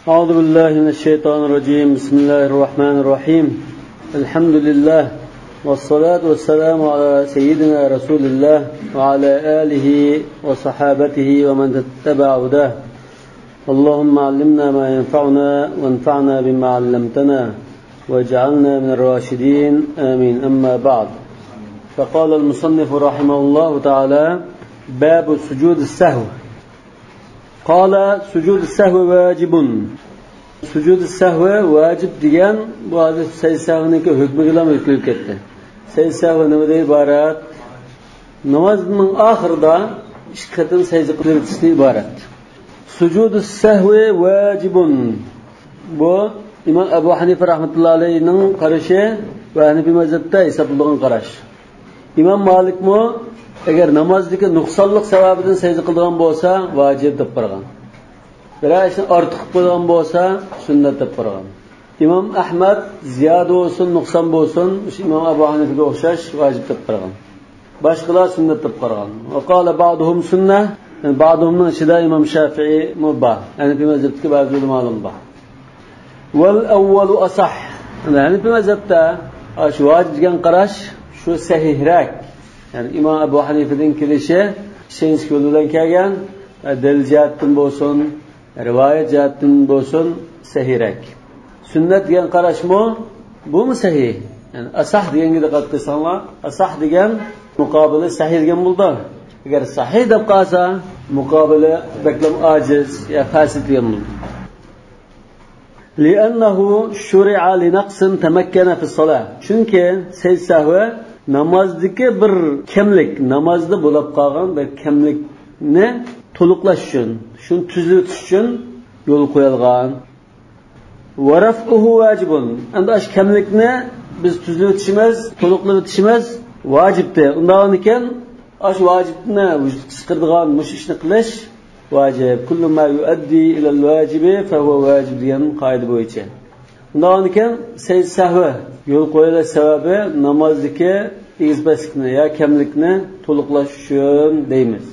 أعوذ بالله من الشيطان الرجيم. بسم الله الرحمن الرحيم. الحمد لله والصلاة والسلام على سيدنا رسول الله وعلى آله وصحابته ومن تتبع هداه. اللهم علمنا ما ينفعنا وانفعنا بما علمتنا واجعلنا من الراشدين آمين. أما بعد، فقال المصنف رحمه الله تعالى: باب سجود السهو. قال: سجود السهو واجب. Sucud-i sahve vacip degan bu hozir secde sahviniki hukmi bilan o'tkazib ketdi. Secde sahvi nimadan iborat? Namozning oxirida ikki qatim secde qilishdan iborat. Sucud-i sahvi vacibun. Bu İmam Abu Hanife rahmetullahi alayhining qarashi va Hanifi mazhabda hisoblangan qarash. İmam Malik mo agar namozdagi nuqsonlik sababidan secde qilgan bo'lsa, vacib deb qo'ygan. Biroq ortiq bo'lgan bo'lsa, sunnat deb qo'ygan. İmam Ahmad ziyoda bo'lsin, nuqson bo'lsin, İmam Abu Hanifaga o'xshash vojib deb qo'ygan. Boshqalar sunnat deb qo'ygan. Va qala ba'duhum sunnah, ba'duhumning ichida İmam Shafi'i mubah. Hanifi mazhabidagi ba'zi ulamolar bor. Wal awwalu asah. Hanifi mazhabda shu vojib degan qarash shu sahihrak. Ya'ni İmam Abu Hanifaning kelishi shenski yo'lidan kelgan, dalil jihatdan bo'lsin, rivoyat jihatdan bo'lsin sahihrak. Sunnat degan qarashmi? Bu mu sahih? Yani asah deganga diqqat qilsanglar, asah degan muqobili sahih degan bo'ldi. Agar sahih deb qolsa, muqobili baklam ojiz ya fasid degan bo'ldi. Li'annahu shuri'a li naqsin tamakkana fi salah. Chunki secde sahvi namozdagi bir kamlik, namozda bo'lib qolgan bir kamlikni to'liqlash uchun, shuni tuzitish uchun yo'l qo'yilgan. Va raf'uhu vajibun. Endi ash kamlikni biz tuzitishimiz, to'liqlatishimiz vojibdir. Undan ekan ash vojibni chiqirdigan mush ishni qilish vojib. Kullu ma yuaddi ila al-vajibi fa huwa vajib degan qoida bo'yicha. Undan ekan secde sahvi yo'l qo'yilish sababi namozdagi egizbaslikni ya kamlikni to'liqlash uchun deymiz.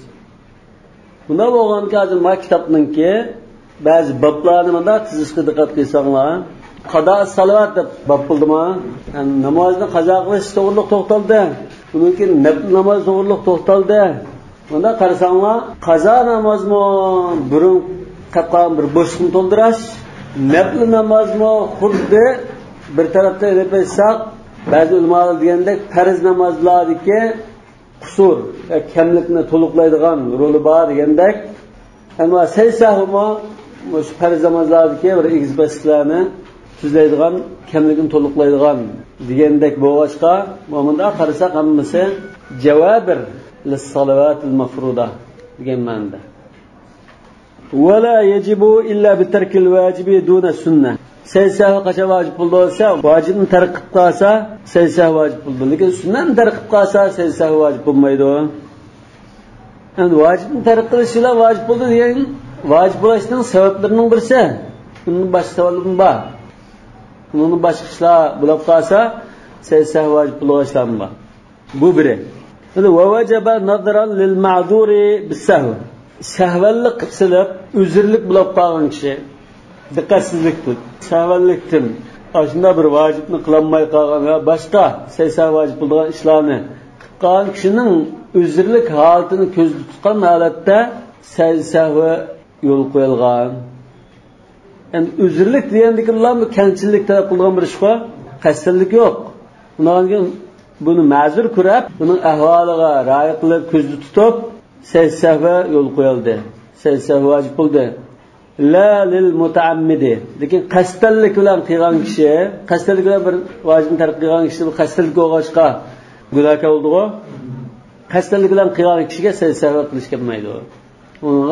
Bunda bo'lgan hozir ma kitobninki ba'zi bablarni mana tizishga diqqat qilsanglar, qado salovat deb bab bo'ldimi? Yani namozni qazo qilish to'g'riliq to'xtaldi. Buniki nafl namoz to'g'riliq to'xtaldi. Bunda qarasanglar, qazo namozmi burun qolgan bir bo'shliqni to'ldirish, nafl namozmi xuddi bir tarafda olib aytsak, ba'zi ulamolar degandek farz namozlardagi qusur va kamlikni to'liqlaydigan roli bor degandek, ammo secde sahvimi shu farz namozlardagi bir egizbasliklarni tuzlaydigan, kamlikni to'liqlaydigan degandek bo'lishqa, bunda qarasak hammasi javobir lis-salavatil mafruda degan ma'noda. Wala yajibu illa bi tarkil wajibi duna sunnah. Secde sahvi qachon vojib bo'lsa, vojibni tark qilib qolsa, secde sahvi vojib bo'ldi. Lekin sunnatni tark qilib qolsa, secde sahvi vojib bo'lmaydi. Endi vojibni tark qilish bilan vojib bo'ldi degan vojib bo'lishning sabablarining birisi. Bundan boshqa sabablar bor. Bundan boshqa ishlar bo'lib qolsa, secde sahvi vojib bo'lishlar bor. Bu biri. Endi va vajaba nadran lil ma'duri bis-sahv. Sahvallik qilib, uzrlik bo'lib qolgan kishi diqqatsizlikdir. Sahvallikdan ashunda bir vojibni qilolmay qolgan va boshqa secde sahvi vojib bo'lgan ishlarni qilgan kishining uzrlik holatini ko'zda tutgan holatda secde sahvi yo'l qo'yilgan. Endi uzrlik degandikilar bu kamchilik taraf qilgan bir ishqa qasdlik yo'q. Undan buni ma'zur ko'rib, uning ahvoliga rioya qilib ko'zda tutib secde sahvi yo'l qo'yildi. Secde sahvi vojib bo'ldi. La lil mutaammidi. Lekin qasdlik bilan qilgan kishi, qasdlik bilan bir vojibni tark qilgan kishi bu qasdlik o'g'ashqa gunohkor bo'ldi-ku. Qasdlik bilan qilgan kishiga secde sahvi qilish kelmaydi.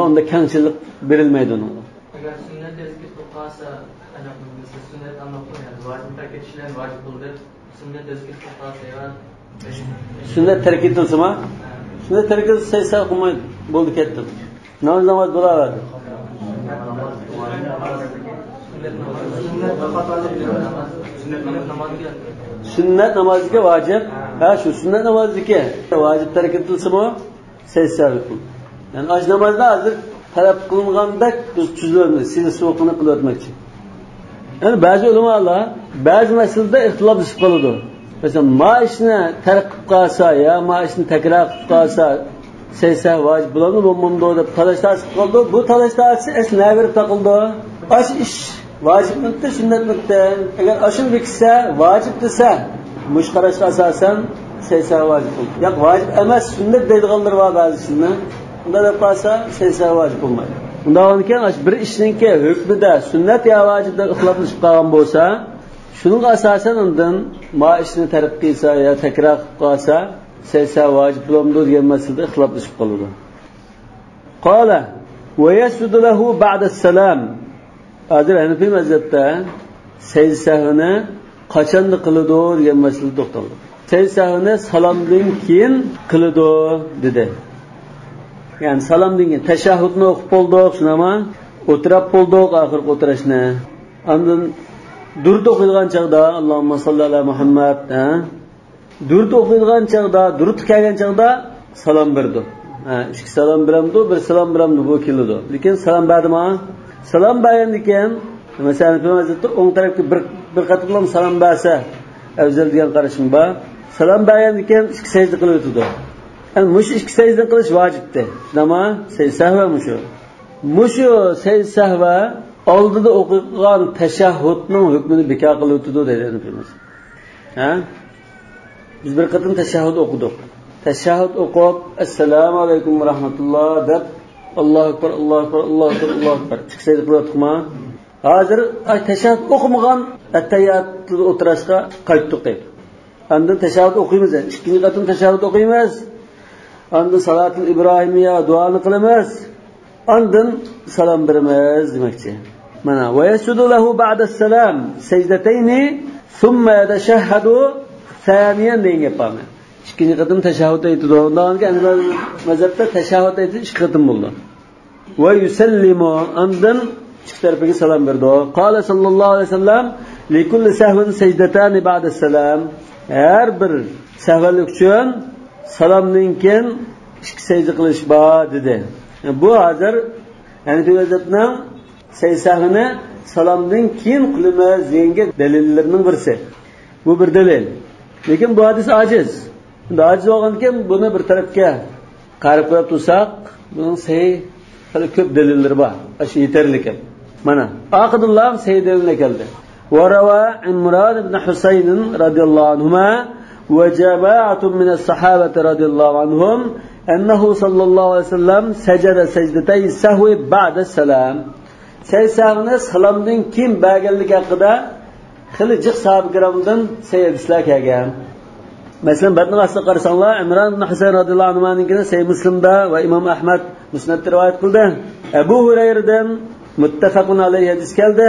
Unda kamchilik berilmaydi unga. Agar sunnat tezkir qilsa, ana bu sunnat amalga vojib tark etishlar vojib bo'ldi. Sunnat tezkir qilsa, sunnat tark etilsa-mi? Sunnat tark etilsa secde sahvi qilmaydi. Bo'ldi, ketdi. Namoz bo'laveradi. Sünnet namazı vacip. Ha şu sünnet namazı ki vacip terk edilse mi? Secde sahvi. Yani ac namazda hazır talab qilingandek biz tuzilamiz, sizni so'qini qilib o'tmoqchi. Yani bazı ulamalar bazı meselede ihtilaflaşıp qoladi. Mesela maishni tark qilib qolsa ya maishni takrar qilib qolsa seysa vacib bo'ladi, bo'lmamdi deb talashlar qildi. Bu talashlar asli bir taqildi. Ash ish vaciblikda, sunnatlikda. Agar ashun biksa vacib desa, mush qarashga asosan seysa vacib bo'ladi. Yo'q, vacib emas, sunnat deydiganlar bor ba'zisini. Unda deb qolsa seysa vacib bo'lmaydi. Undan keyin bir ishninki hukmida sunnat yo vacibda ixtiloflashib qolgan bo'lsa, shuning asosan undan maishni tark qilsa yo takrar qilib qolsa seysa vacib bo'ladi degan masalada ixtiloflashib qoladi. Qala va yasjudu lahu ba'da as-salam. Hozir Hanafiy mazhabda seysahni qachonda qiladi degan masalada to'xtaldi. Seysahni salomdan keyin qiladi dedi. Yani salomdan keyin tashahhudni o'qib bo'ldik, shunama o'tirib bo'ldik oxirgi o'tirishni. Ondan durud o'qilgan chaqda Allohumma salli ala Muhammad, durud o'qilgan chaqda, durud kelgan chaqda salom berdi. Ikki salom beramdi, bir salom beramdi bu keldi. Lekin salom berdimi? Salom bergandan keyin masalan Peygamber o'ng tarafga bir qatorlam salom bersa, afzal degan qarashim bor. Salom bergandan keyin ikki sajda qilib o'tdi. Yani mush ikki sajda qilish vojibdi. Nima? Sahva mushu sahva oldida o'qigan tashahhudning hukmini bekor qilib o'tdi deydi Peygamber. Biz bir qatim tashahhud o'qidik. Tashahhud o'qib, assalomu alaykum va rahmatulloh deb Allohu akbar, Allohu akbar, Allohu akbar, Allohu akbar. Chiqsaydi qilyaptikmi? Hozir tashahhud o'qimagan attayatda o'tirishga qaytdik deydi. Endi tashahhud o'qiymiz. Ikkinchi qatim tashahhud o'qiymiz. Endi salatul ibrohimiya duoni qilamiz. Endi salom beramiz demoqchi. Mana va yasjudu lahu ba'da as-salam sajdatayn thumma yatashahhadu thaniyan degan gapmi? İkinci qatim tashahhud aytdi. Undan keyin mazhabda tashahhud aytdi, ikki qatim bo'ldi. Va yusallimu andan ikki tarafiga salom berdi. Qala sallallohu alayhi vasallam li kulli sahvin sajdatan ba'da salam. Har bir sahvalik uchun salomdan keyin ikki sajda qilish bor dedi. Bu hozir yani mazhabning sahvini salomdan keyin qilamiz degan dalillarining birisi. Bu bir dalil. Lekin bu hadis ojiz. Aciz olganken bunu bir tarafga qarab qo'yib tursak, bunun sahih hali ko'p dalillar bor. Aşı yeterli ekan. Mana Aqidullah sahih dalilga keldi. Wa rawa Imran ibn Husayn radhiyallohu anhuma wa jama'atun min as-sahabati radhiyallohu anhum annahu sallallahu alayhi wasallam sajada sajdatay sahwi ba'da salam. Sahvni salomdan keyin berganlik haqida xili jiq sahabalardan sayyidlar kelgan. Mesela batni asli qarasanlar Imron ibn Husayn radhiyallohu anhu'ning Sahih Muslimda va Imom Ahmad Musnadda rivoyat qildi. Abu Hurayradan muttafaqun alayhi hadis keldi.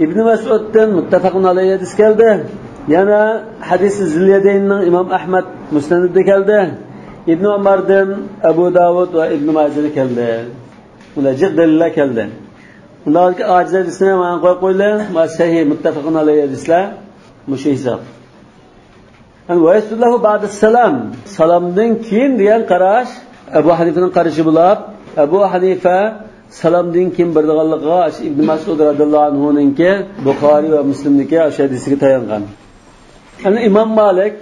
Ibn Mas'uddan muttafaqun alayhi hadis keldi. Yana hadis Zilyadaynning Imom Ahmad Musnadida keldi. Ibn Umardan Abu Davud va Ibn Majahda keldi. Ular jiq dalillar keldi. Ularga ojiz hadisni mana qo'yib qo'ylar, va sahih muttafaqun alayhi hadislar mushu hisob. Ve yasudlahu ba'da salam. Salamdan keyin degan qarash Abu Hanifa'ning qarashi bo'lib, Abu Hanifa salamdan keyin berdiganligiga Ibn Mas'ud radhiyallohu anhu'ningki Buxoriy va Muslimniki o'sha hadisiga tayangan. Ana Imom Malik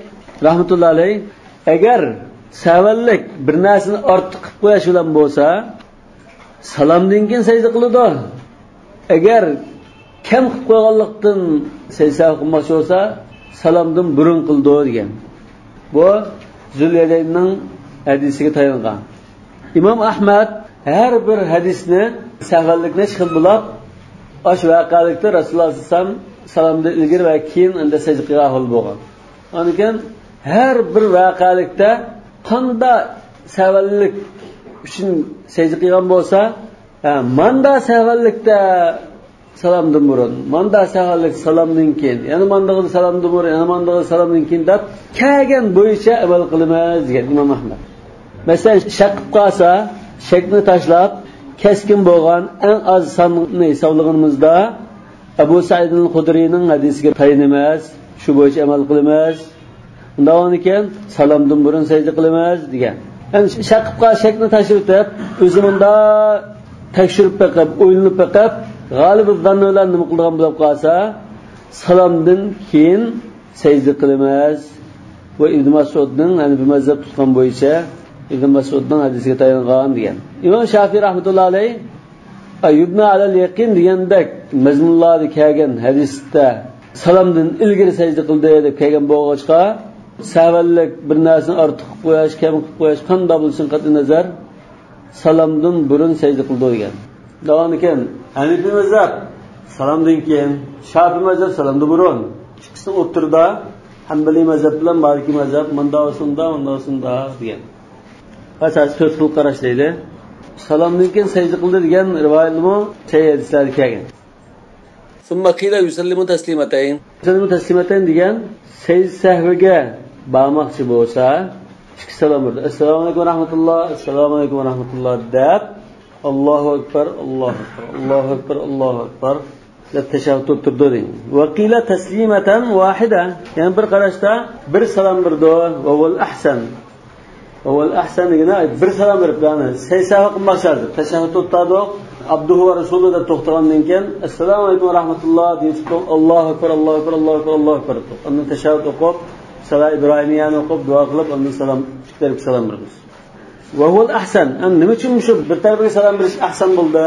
rahmatullohi alayh agar savallik bir narsani ortiq qilib qo'yish bilan bo'lsa, salamdan keyin sajda qiladi. Agar kam qilib qo'yganlikdan sajda qilmoqchi bo'lsa, salomdan burun qildi degan. Bu Zulyadaynning hadisiga tayangan. Imom Ahmad har bir hadisni sahvallikni shil bo'lib, osh voqealikda Rasululloh sollallohu alayhi vasallam salomdan ilgari va keyin unda sajda qilgan hol bo'lgan. Anikan har bir voqealikda qanda sahvallik uchun sajda qilgan bo'lsa, manda sahvallikda salomdan burun, manda sahallik salomdan keyin, yana mandag'i salomdan burun, yana mandag'i salomdan keyin deb kelgan bo'yicha amal qilamiz degan Imom Ahmad. Masalan, shak qilib qolsa, shakni tashlab, keskin bo'lgan eng az sonni hisoblaganimizda Abu Sa'id al-Khudriyning hadisiga tayanamiz, shu bo'yicha amal qilamiz. Undan keyin salomdan burun sajda qilamiz degan. Yani shak qilib qolsa, shakni tashlab o'tib, o'zimda tekshirib bakıp, o'ylanib bakıp, g'olib zannolar nima qilgan bo'lib qolsa, salomdan keyin sajda qilamiz. Bu Ibn Mas'udning Hanafi mazhab tutgan bo'yicha Ibn Mas'udning hadisiga tayangan degan. Imom Shafiy rahmatullohi alayhi Ayyubna alal yaqin degandek mazmunlarda kelgan hadisda salomdan ilgari sajda qildi deb kelgan bo'lg'achqa, savallik bir narsani ortiq qilib qo'yish, kam qilib qo'yish qanday bo'lsin qat'i nazar salomdan burun sajda qildi degan. Davom ekan Hanafi mazhab salomdan keyin, Shafiy mazhab salomdan burun. Ikkisi o'tirda Hanbali mazhab bilan Maliki mazhab munda osunda degan. Asas so'z qilib qarashlaydi. Salomdan keyin sajda qildi degan rivoyatlarmi hadislar kelgan. Summa qila yusallimu taslimatayn. Yusallimu taslimatayn degan sajda sahviga bormoqchi bo'lsa, ikki salom berdi. Assalomu alaykum va rahmatulloh, assalomu alaykum va rahmatulloh deb Allohu akbar, Allohu akbar, Allohu akbar, Allohu akbar deb tashahhud o'tirdi. Va qila taslimatan wahida. Yani bir qarashda bir salom berdi va wal ahsan. Va wal ahsan degani bir salom berib, ya'ni saysaha qilmoqchadi. Tashahhud o'tirdi. Abduhu va Rasululloh deb to'xtagandan keyin assalomu alaykum va rahmatulloh deb Allohu akbar, Allohu akbar, Allohu akbar, Allohu akbar. Undan tashahhud o'qib, salat ibrohimiyani o'qib, duo qilib, undan salom berib salom beramiz. Va huval ahsan. Nima uchun shu bir tarafiga salom berish ahsan bo'ldi?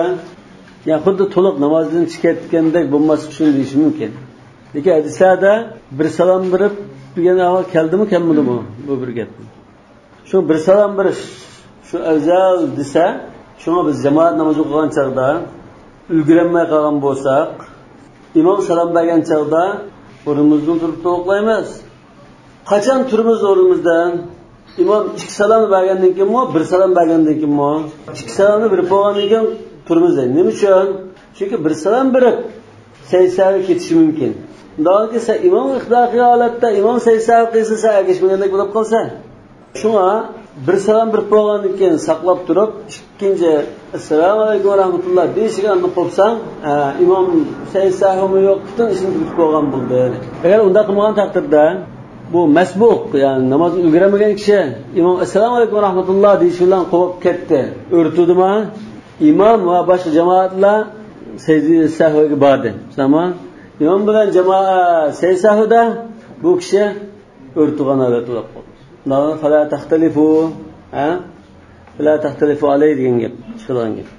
Ya xuddi to'liq namozdan chiqayotgandek bo'lmas uchun deyish mumkin. Lekin hadislarda bir salom berib degan ahvol keldimi, kelmadimi bu bir gap. Shu bir salom berish shu afzal desa, shuni biz jamoat namozi o'qigan chaqda ulgurmay qolgan bo'lsak, imom salom bergan chaqda o'rnimizdan turib to'xtaymiz. Qachon turimiz o'rnimizdan? İmam ikki salom bergandan keyin bir salom bergandan keyin ikki salomni berib bo'lgandan keyin turimiz. Nima uchun? Chunki bir salom berib sajdaga ketishi mumkin. Undan keyin imom ixtiloqiy holatda imom sajda qilsa ergashmagandek bo'lib qolsa, shunga bir salom berib bo'lgandan keyin saqlab turib, ikkinchi assalomu alaykum va rahmatulloh deyishga aniq qolsang, imom sajdami yo'q, butun ishni tutib bo'lgan bo'ldi. Agar unda qilmagan taqdirda bu masbuq, yani namozni ulgurmagan kishi imom assalomu alaykum va rahmatulloh deyish bilan qovib ketdi. O'rtudimi? Imom va boshqa jamoatlar sajda sahviga bordi. Tamam? Imom bilan jamoat sajda sahvida bu kishi o'rtugan holat bo'lib qoldi. Nima fala taxtalifu, fala taxtalifu alayhi degan gap chiqargan gap.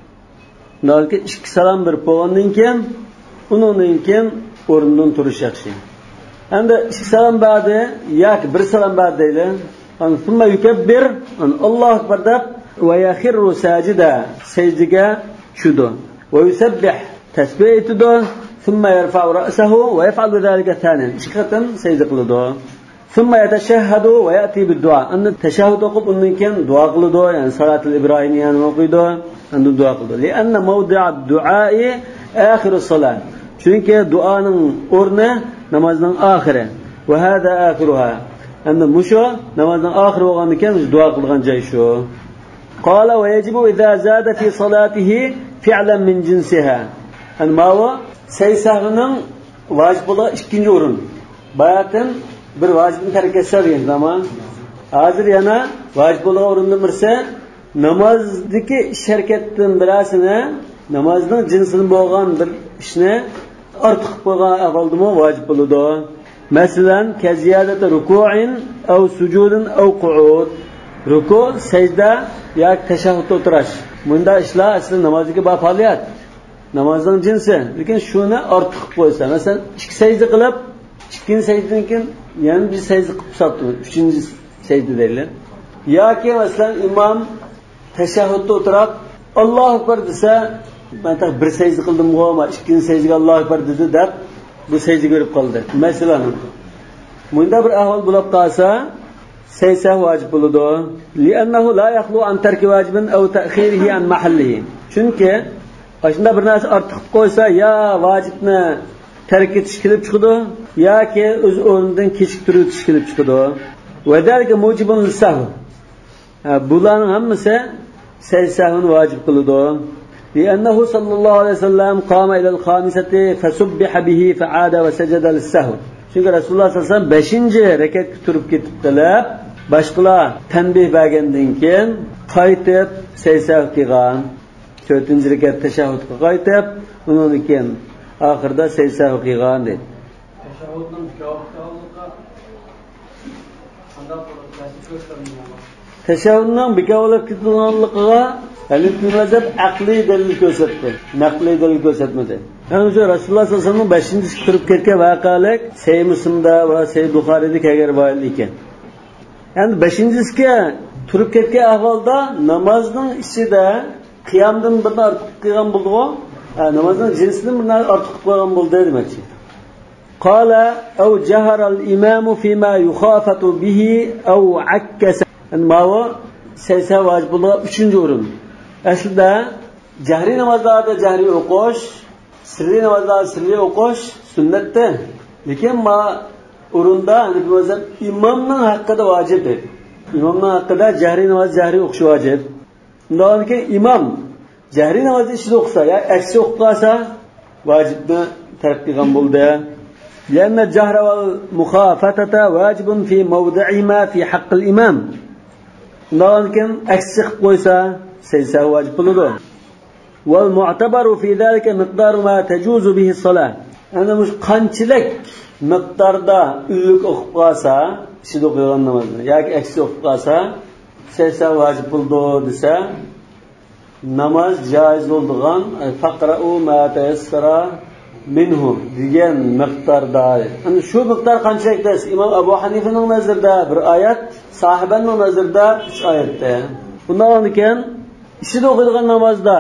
Nolki ikki salom berib bo'lgandan keyin, undan keyin o'rnidan turish yaxshi. Endi ikki salom berdi, yoki bir salom berdi deydi. Sonra yukabbir, Allohu akbar deb va yakhirru sajida sajdaga tushdi. Va yusabbih tasbih etdi. Sonra yarfa'u ra'sahu va yaf'alu zalika thani. Chiqatin sajda qiladi. Sonra yatashahhadu va ya'ti bid-du'a. Endi tashahhud o'qib undan keyin duo qiladi, ya'ni salatul ibrohimiyani o'qiydi, endi duo qiladi. Li'anna mawdi'ad du'a'i akhirus salat. Chunki duoning o'rni namozning oxiri. Va hada akhiruha. Endi musho namozning oxiri bo'lgandan keyin duo qilgan joy shu. Qala va yajibu idza zada fi salatihi fi'lan min jinsiha. Mawa saysahning vojib bo'lgan ikkinchi o'rin. Bayatin bir vojibni tark etsa degan zaman. Hozir yana vojib bo'lgan o'rinni birsa namozdagi harakatdan birasini, namozning jinsidan bo'lgan bir ishni ortiq bo'lgan ahvoldimi vojib bo'ladi. Masalan, kaziyadatu ruku'in aw sujudin aw qu'ud. Ruku, sajda yoki tashahhudda o'tirish. Bunda ishlar asli namozdagi bor faoliyat. Namozning jinsi, lekin shuni ortiq qo'ysa, masalan, ikki sajda qilib, ikkinchi sajdadan keyin yana bir sajda qilib tushadi, uchinchi sajda deydilar. Yoki masalan, imom tashahhudda o'tirib, Allohu akbar desa, men tak bir sajda qildim-ku, ama ikkinchi sajdaga Allohu akbar dedi deb bu sajdaga berib qoldi. Masalan, bunda bir ahvol bo'lib qolsa, sajda vojib bo'ladi. Li'annahu la yakhlu an tarki wajibin aw ta'khirihi an mahallihi. Chunki shunda bir narsa ortiq qo'ysa, ya vojibni tark etish kelib chiqadi, yoki o'z o'rnidan kechiktirib kelib chiqadi. Va dalika mujibun lis-sahv. Bularning hammasi sajdaning vojib qiladi. لأنه صلى الله عليه وسلم قام إلى الخامسة فسبح به فعاد وسجد للسهو. Çünkü Resulullah sallallahu aleyhi ve sellem 5. rekatga turib ketibdilar. Boshqalar tanbih bergandan keyin qaytib sajda qilgan. 4-chi rakat tashahhudga qaytib, undan keyin oxirida sajda qilgan dedi. Tashahhudning bekavligiga qanday qilib ko'rsatilgan? Tashahhudning bekavligiga Hanifi mazhab aqliy dalil ko'rsatdi, naqliy dalil ko'rsatmadi. Yani şu Rasulullah sallallahu aleyhi ve sellem 5. turib ketgan vaqalik Sahih Muslimda va Sahih Buxoriyda kelgan rivoyat ekan. Yani 5-ga turib ketgan ahvolda namozning ichida qiyomdan bir ortiq qilgan bo'ldi-ku, namozning jinsidan bir ortiq qilgan bo'ldi demoqchi. Qala aw jahara al-imam fima yukhafatu bihi aw akkasa. Yani ma'vo saysa vojib bo'lgan 3-o'rin. Aslida jahriy namozlarda jahriy o'qish, sirli namozlarda sirli o'qish sunnatda. Lekin ma o'rinda Hanifi mazhab imomning haqqida vojib dedi. Imomning haqqida jahriy namoz jahriy o'qish vojib. Undan keyin imom jahriy namozni ichida o'qisa, ya aksi o'qisa vojibni tark qilgan bo'ldi. Lianna jahra wal mukhafatata wajibun fi mawdi'ihima fi haqqil imam. Undan keyin aksi qilib qo'ysa saysa vojib bo'ladi. Wal mu'tabaru fi zalika miqdaru ma tajuzu bihi as-salah. Ana mush qanchalik miqdorda uluk o'qib qolsa, ichida o'qigan namozni yoki aksi o'qib qolsa, saysa vojib bo'ldi desa, namoz joiz bo'lgan faqra'u ma tayassara minhu degan miqdorda. Ana shu miqdor qanchalik desa, Imom Abu Hanifaning nazarida bir oyat, sahibaning nazarida 3 oyatda. Bundan keyin ichida o'qigan namozda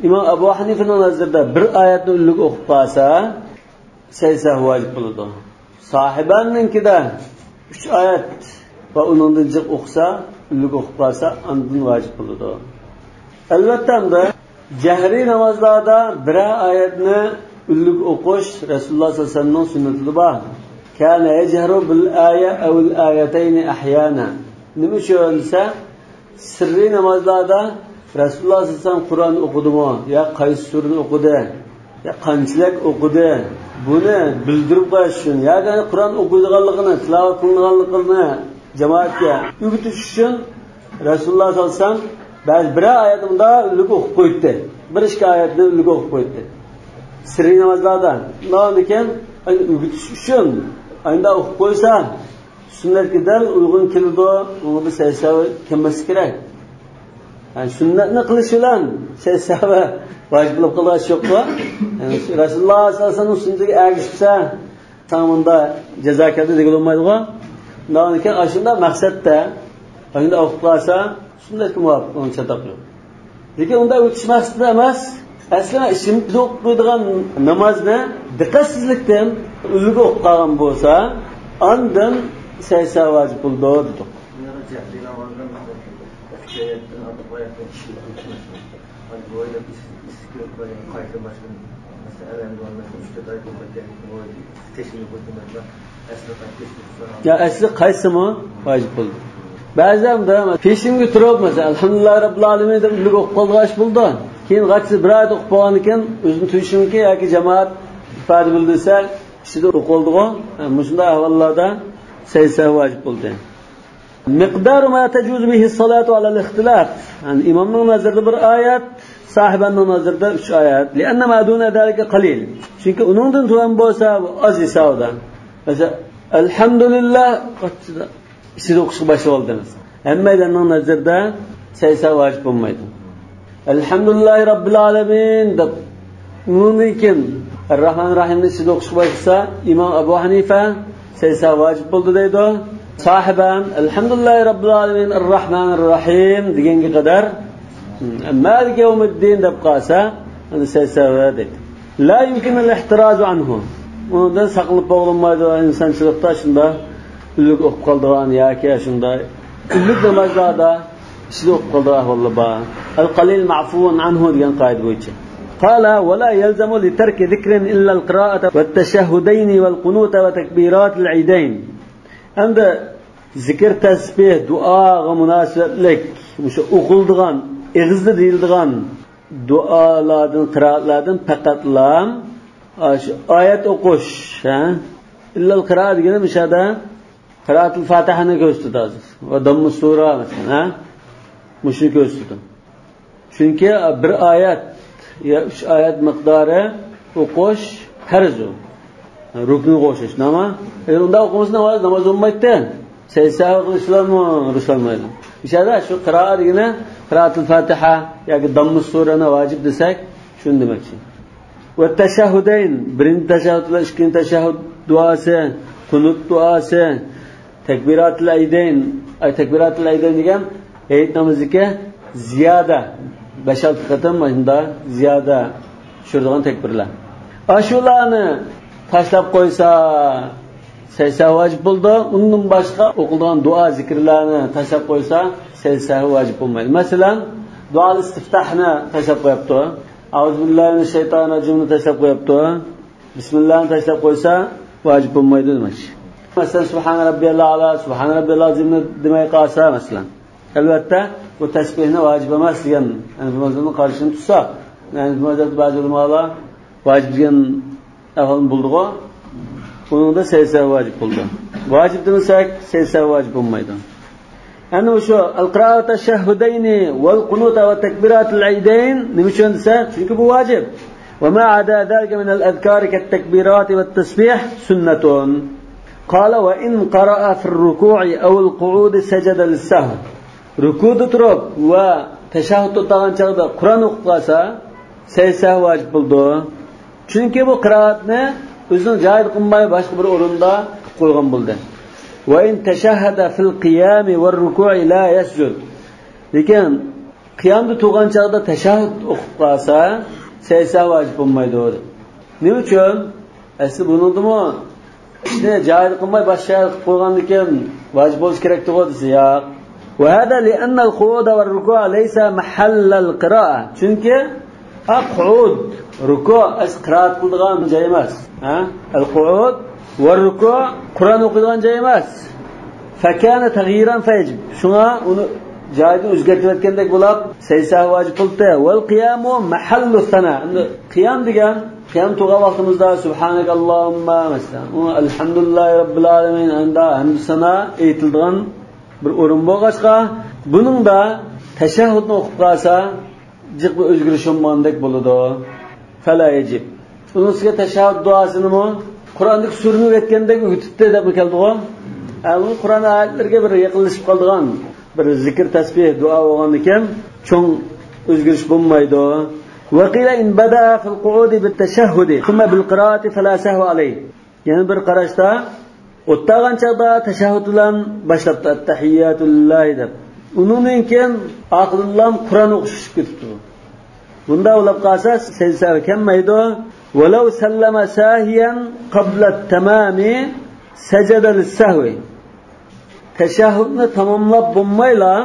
İmam Abu Hanifa'nın nazarında bir ayetni ulug o'qib qolsa, saysa vojib bo'ladi. Sahibanninki de 3 oyat va undan jiq o'qisa, ulug o'qib qolsa, undan vojib bo'ladi. Albatta, jahriy namozlarda bir oyatni ulug o'qish Rasululloh sollallohu alayhi vasallamning sunnati bor. Kana yajharu bil aya aw al ayatayn ahyana. Nima uchun desa, sirli namozlarda Rasululloh sallallohu alayhi vasallam Qur'on o'qidimi, ya qaysi surani o'qidi, ya qanchalik o'qidi, buni bildirib qo'yish uchun, yoki Qur'on o'qiydiganligini, tilovat qilinganligini jamoatga o'rgatish uchun Rasululloh sallallohu alayhi vasallam ba'zi bir oyatda ulug' o'qib qo'ydi. Bir ikki oyatni ulug' o'qib qo'ydi. Sirli namozlarda. Undan keyin o'rgatish uchun ayda o'qib qo'ysa, sunnatga dal uyg'un keladi, uni saysa kelmasi kerak. Yani sünnetni qilish bilan saysa vojib bo'lib qolish yo'q-ku. Yani Rasululloh sallallohu alayhi vasallam sunnatiga ergishsa, tamamda jazo keldi degan bo'lmaydi-ku. Undan keyin ashunda maqsadda, ayda o'qib qolsa, sunnatga muvofiq uni chatoq yo'q. Lekin unda o'tish maqsadi emas, aslida ishimizda o'qib qo'ydigan namozni diqqatsizlikdan ulug' o'qib qolgan bo'lsa, ondan saysa vojib bo'ldi dedi. Ya asli qaysimi vojib bo'ldi. Ba'zanda peshimga turib, masalan, alhamdulillah robbil alamin deb ulug' o'qib qolgash bo'ldi. Keyin g'achsi bir oyat o'qib qolgan ekan, o'zini tuyishimki yoki jamoat ifoda bildisa, ishida o'qildi-ku. Shunday ahvollarda saysa vojib bo'ldi. Miqdar ma tajuz bihi as-salatu ala al-ikhtilaf. Yani imomning nazarida bir oyat, sahibaning nazarida 3 oyat. Lianna ma duna zalika qalil. Chunki uningdan tuvan bo'lsa, oz hisobdan. Mesela alhamdulillah qatida ishida o'qishga boshlaldingiz. Hammalarning nazarida saysa vojib bo'lmaydi. Alhamdulillah robbil alamin deb undan Ar-Rahmanir Rahimni ishida o'qishga boshlasa, Imom Abu Hanifa saysa vojib bo'ldi deydi. Sahiban alhamdulillah robbil alamin ar-rahmanir rahim deganga qadar Malik yawmiddin deb qolsa, uni saysa deydi. La yumkin al-ihtiraz anhu. Undan saqlanib bo'lmaydi insonchilikda shunda ulug' o'qib qoldigan yoki shunday ulug' namozlarda ishda o'qib qoldigan ahvollar bor. Al-qalil ma'fuun anhu degan qoida bo'yicha. Qala wa la yalzamu li tarki dhikrin illa al-qira'ata wat-tashahhudayn wal-qunut wa takbirat al-eidayn. Endi zikr, tasbih, duoga munosabatlik, o'sha o'qildigan, og'izda deyiladigan duolardan, qiroatlardan faqatlam shu oyat o'qish, illal qiroat degani o'shada qiraatul Fatihani ko'rsatadi va dammus sura masalan, mushuni ko'rsatadi. Chunki bir oyat ya 3 oyat miqdori o'qish farz u. Rukni qo'shish, nima? Unda o'qimasa namoz bo'lmaydi. Seysav qilishlarmi, rushlanmaydi. Ishada shu qiroat degani qiraatul Fatiha yoki Dammus surani vojib desak, shuni demoqchi. Va tashahhudayn, birinchi tashahhud va ikkinchi tashahhud duosi, qunut duosi, takbiratul aydayn, takbiratul aydayn degan ayit namoziga ziyoda 5-6 qatam bunda ziyoda tushiradigan takbirlar. Ashularni tashlab qo'ysa seysa vacip bo'ldi. Undan boshqa o'qilgan duo zikrlarni tashlab qo'ysa seysa vacip bo'lmaydi. Masalan, duo istiftahni tashlab qo'yibdi. Auzubillahi minash shaytonir rojimni tashlab qo'yibdi. Bismillahni tashlab qo'ysa vacip bo'lmaydi demoqchi. Masalan, subhana robbiyal a'la, subhana robbiyal azimni demay qolsa masalan. Albatta, bu tasbihni vacip emas degan, ya'ni bu mavzuni qarshini tutsa, ya'ni bu mavzuda ba'zi ulamolar vacip degan ahol bulduğu, bunun da seysa vacip buldu. Vacip demek seysa vacip olmaydı. Yani şu al-qiraat teşehhudeyni vel-kunuta ve tekbiratul aydayn niçin ise? Çünkü bu vacip. Ve ma ada zalika min al-azkar ket-tekbirat ve't-tesbih sünnetun. Qala ve in qara'a fi'r-ruku'i ew al-qu'ud secada lis-sahv. Rukuda turib ve teşehhud tutgan çağda Kur'an o'qisa seysa vacip buldu. Çünkü bu qiraatni o'zining joyida qilmay boshqa bir o'rinda qo'ygan bo'ldi. Va in tashahhada fil qiyam va ruku'i la yasjud. Lekin qiyomda turgan chog'da tashahhud o'qib qolsa, seysa vojib bo'lmaydi. Nima uchun? Asli buningdimi? Ishni joyida qilmay boshqa qilib qo'ygandan keyin vojib bo'lish kerak desa, yo'q. Va hada li anna al-qu'ud va ar-ruku' laysa mahall al-qira'a. Chunki qu'ud ruku' qiraat qiladigan joy emas. Al-qu'ud va ruku' Qur'on o'qiydigan joy emas. Fakana taghyiran fayjib. Shunga uni joyini o'zgartirayotgandek bo'lib, seysa vojib bo'ldi. Val qiyamu mahallu sana. Qiyam degan, qiyam turgan vaqtimizda subhanakallohumma masalan, alhamdulillahi robbil alamin anda hamd sana aytilgan bir o'rin bo'lg'achqa, buning da tashahhudni o'qib qolsa, jiq bir o'zgarish bo'lgandek bo'ladi. Fala yajib. Unisiga tashahhud duosinimi Qur'onda surinib aytgandek o'tibdi deb keldi-ku. Bu Qur'on oyatlariga bir yaqinlashib qolgan bir zikr tasbih duo bo'lgandan keyin cho'ng o'zgarish bo'lmaydi. Va qila in bada fil qu'ud bit tashahhud thumma bil qira'ati fala sahwa alayh. Yana bir qarashda o'tgan chaqda tashahhud bilan boshlabdi at-tahiyyatu lillahi deb. Undan keyin aqlillam Qur'on o'qish ketibdi. Bunda ulab qolsa seysa kelmaydi. Walau sallama sahiyan qabla at-tamami sajada lis-sahwi. Tashahhudni tamomlab bo'lmaylar,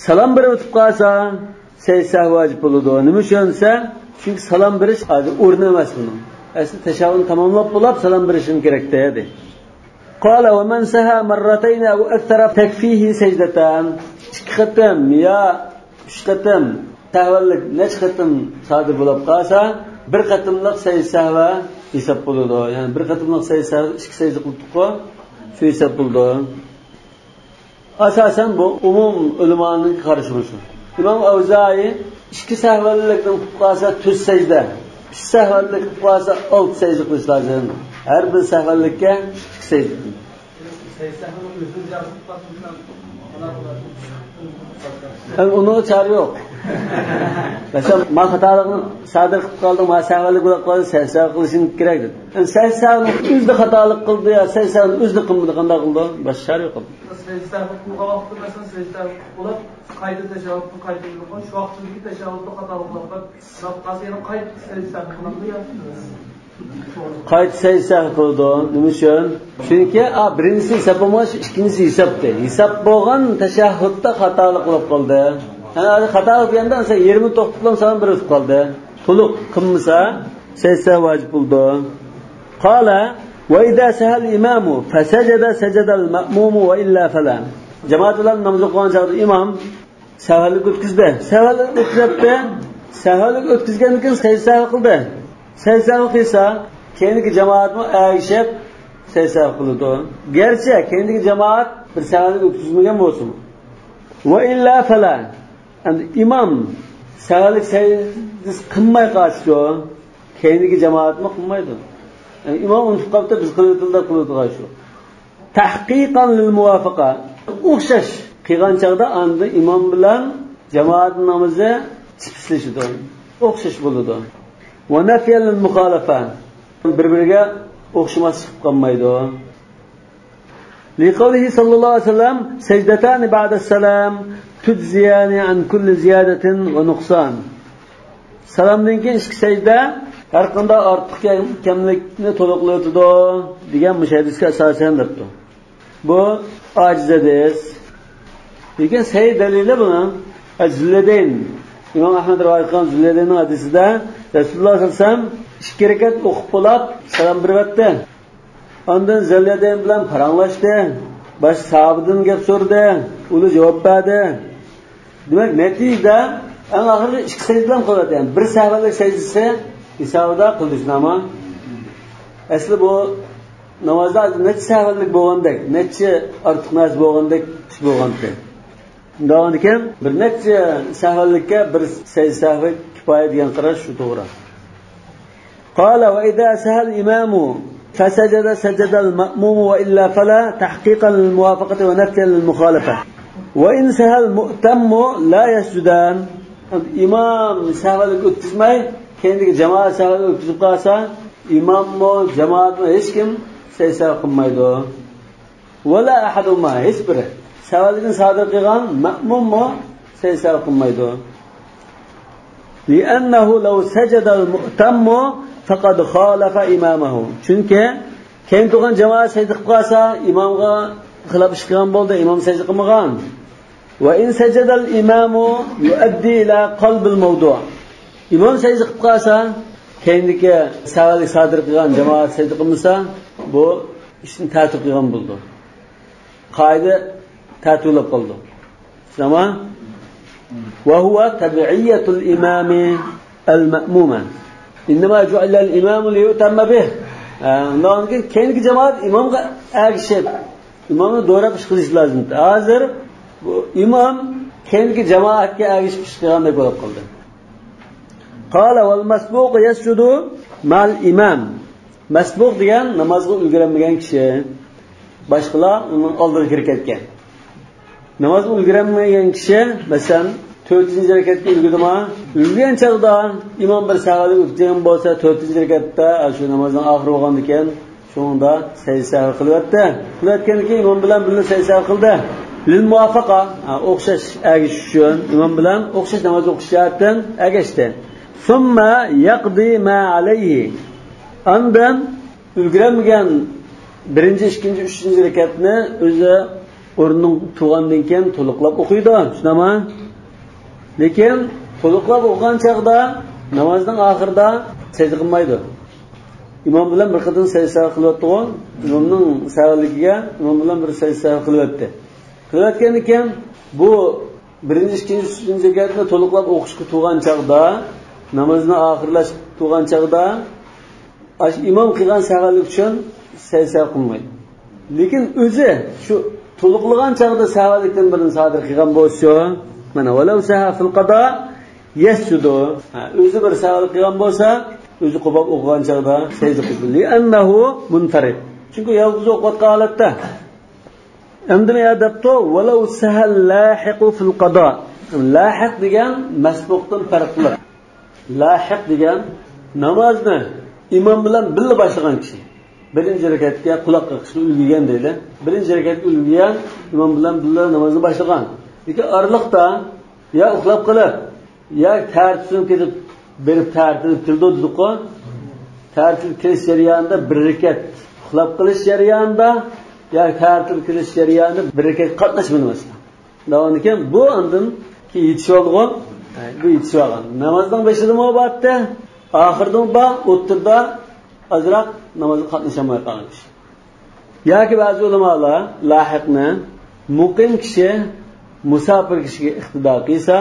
salom berib o'tib qolsa seysa vojib bo'ladi. Nima uchunsa? Chunki salom berish o'rin emas buni. Asli tashahhudni tamomlab bo'lib salom berishim kerak dedi. Qala wa man saha marratayn aw akthara takfihi sajdatan. 2 qatam ya 3 qatam tavallik nech qatam sodir bo'lib qolsa, bir qatimliq seysa va hisob bo'ladi. Ya'ni bir qatimliq seysa 2 sajda qildik-ku, shu hisob bo'ldi. Asasen bu umum ulamoning qarashidir shu. İmam Avzai 2 sahvalikdan qilsa 3 sajda, 3 sahvalik qilsa 6 sajda qilish lozim. Har bir sahvalikka 2 sajda. Onun çare yok. Mesela ma xatolikni sodir qilib qoldim, ma sahvalik bo'lib qoldi, sahv qilishing kerak dedi. Sahvni o'zida xatolik qildi yo sahvni o'zida qilmadi, qanday qildi? Boshqa chare yo'q. Sahv qilgan vaqtda mesela sahv bo'lib, qayta tashahhudni qayta qilgan, shu vaqtdagi tashahhudni xatolik qilib, qolsa yana qayta sahv qiladi yo. Qayta sahv qildi. Nima uchun? Chunki birinchisi hisob bo'lmash, ikkinchisi hisobda. Hisob bo'lgan tashahhudda xatolik qilib qoldi. Yani xato qilganda esa 20 to'xtatib salom berib qoldi. To'liq qilmasa seysa vojib bo'ldi. Qala va idza sahal imamu fasajada sajada al-ma'mum va illa fala. Jamoat bilan namoz o'qigan chog'da imom sahvlik o'tkazdi. Sahvlik o'tkazdi. Sahvlik o'tkazgandan keyin seysa qildi. Seysa qilsa, keyingi jamoatni ayishib seysa qildi. Gerçi keyingi jamoat bir sahvlik o'tkazmagan bo'lsin. Va illa fala. Yani imam sahvlik biz qilmay qolishdi. Keyingi jamoatmi qilmaydi. Imom unutib qoldi, biz qiladigan shu. Tahqiqan lil muvafaqa. O'xshash qilgan chaqda anda imom bilan jamoat namozi chiqishdi. O'xshash bo'ladi. Va nafiyal lil muxalafa. Bir-biriga o'xshamaslik qolmaydi. لقوله صلى الله عليه وسلم سجدتان بعد السلام تجزيان عن كل زيادة ونقصان. Salamdan keyin ikki sajda har qanday ortiq kamlikni to'liqlaydi degan mushahidga asosan debdi. Bu ojiz hadis. Lekin sahih dalili buni Zulladayn Imom Ahmad rivoyat qilgan Zulladaynning hadisida Rasululloh sallallohu alayhi vasallam ikki rakat o'qib bo'lib salom beribdi. Ondan Zulladayn bilan paranglashdi. Bosh sahobadan gap so'radi. Ular javob berdi. Demak, natijada en ahırda ikki secdeden kıldı yani. Bir sahabelik secdesi hesabıda kıldı ama asli bu namazda neçe sahabelik boğandık, neçe artık naz boğandık, iş boğandık. Daha iken bir neçe sahabelikke bir sahabe kifayet diyen kıraş şu doğru. Qala ve idâ sehel imamu fesecede secedel ma'mumu ve illa fela tahqiqan lil muvafakati ve nefyen lil muhalefe. Ve in sehel mu'temmu la yescudan. İmam sahvelik ötküzmey, kendiki cemaat sahvelik ötküzüp kalsa, imam mı, cemaat mı, hiç kim sahvelik kılmaydı. Ve la ahadumma, hiçbiri. Sahvelikin sadır kılan, ma'mum mu, sahvelik kılmaydı. لِأَنَّهُ لَوْ سَجَدَ الْمُؤْتَمُّ فَقَدْ خَالَفَ إِمَامَهُ. Çünkü kendi olan cemaat sahvelik kalsa, imamga xilaf iş kılan boldu, imam sahvelik kılmagan. وإن سجد الإمام يؤدي إلى قلب الموضوع. İmam secde kılsa, kendiki sahalik sadır kılan cemaat secde kılmasa, bu işin tertip kılan buldu. Kaide tertip oldu. Ama وهو تبعية الإمام المأموم. إنما جعل الإمام ليؤتم به. Ondan kendiki cemaat imamga erişip, imamı doğru bir kılış lazım. Hazır bu imam kendi cemaatga erişmiş qilgandek bo'lib qoldi. Qala wal masbuq yasjudu mal imam. Masbuq degan namozga ulgurmagan kishi. Boshqalar uning oldiga kirib ketgan. Namozga ulgurmagan kishi, masalan, 4-rakatga ulgurdimi? Ulgurgan chaqda imom bir savolga o'tgan bo'lsa, 4-rakatda shu namozning oxiri bo'lgandan keyin shunda sajda qilyapti. Qilayotgandan keyin imom bilan birga sajda qildi. Lil muvafaqa, o'xshash ergish uchun imom bilan o'xshash namoz o'qishdan ergashdi. Summa yaqdi ma alayhi. Andan ulgurmagan 1-chi, 2-chi, 3-chi rakatni o'zi o'rnining tugandan keyin to'liqlab o'qiydi. Shunami? Lekin to'liqlab o'qigan chaqda namozning oxirida sajda qilmaydi. İmam bilan bir qadam sajda qilyapti. Imomning savoliga imom bilan bir sajda qilyapti. Qilayotgandan keyin bu 1-chi, 2-chi, 3-chi rakatni to'liqlab o'qishga turgan chaqda, namozni oxirlash turgan chaqda imom qilgan sahvlik uchun sajda qilmaydi. Lekin o'zi shu to'liqlagan chaqda sahvlikdan birini sodir qilgan bo'lsa, mana walau saha fil qada yasjudu. O'zi bir sahvlik qilgan bo'lsa, o'zi qo'pab o'qigan chaqda sajda qiladi. Li'annahu munfarid. Chunki yolg'iz o'qiyotgan holatda Endine adapto walau sahal lahiqu fil qada. Lahiq degan masbuqdan farqli. Lahiq degan namozni imom bilan birga boshlagan kishi. 1-rakatga quloq qilishni ulgurgan deydi. 1-rakatga ulgurgan imom bilan birga namozni boshlagan. Lekin oraliqda ya uxlab qolib, ya tartibni ketib berib tartibni tildi-ku. Tartib kelish jarayonida 1 rakat uxlab qilish jarayonida ya tartib kirish jarayonida 1 rakat qatnashmaymiz. Davom ekan bu andin ki yetishib olgan, bu yetishib olgan. Namozdan beshida muhabbatda, oxirdan ba o'ttirda azroq namozga qatnashamay qolgan kishi. Yoki ba'zi ulamolar lahiqni muqim kishi musafir kishiga iqtido qilsa,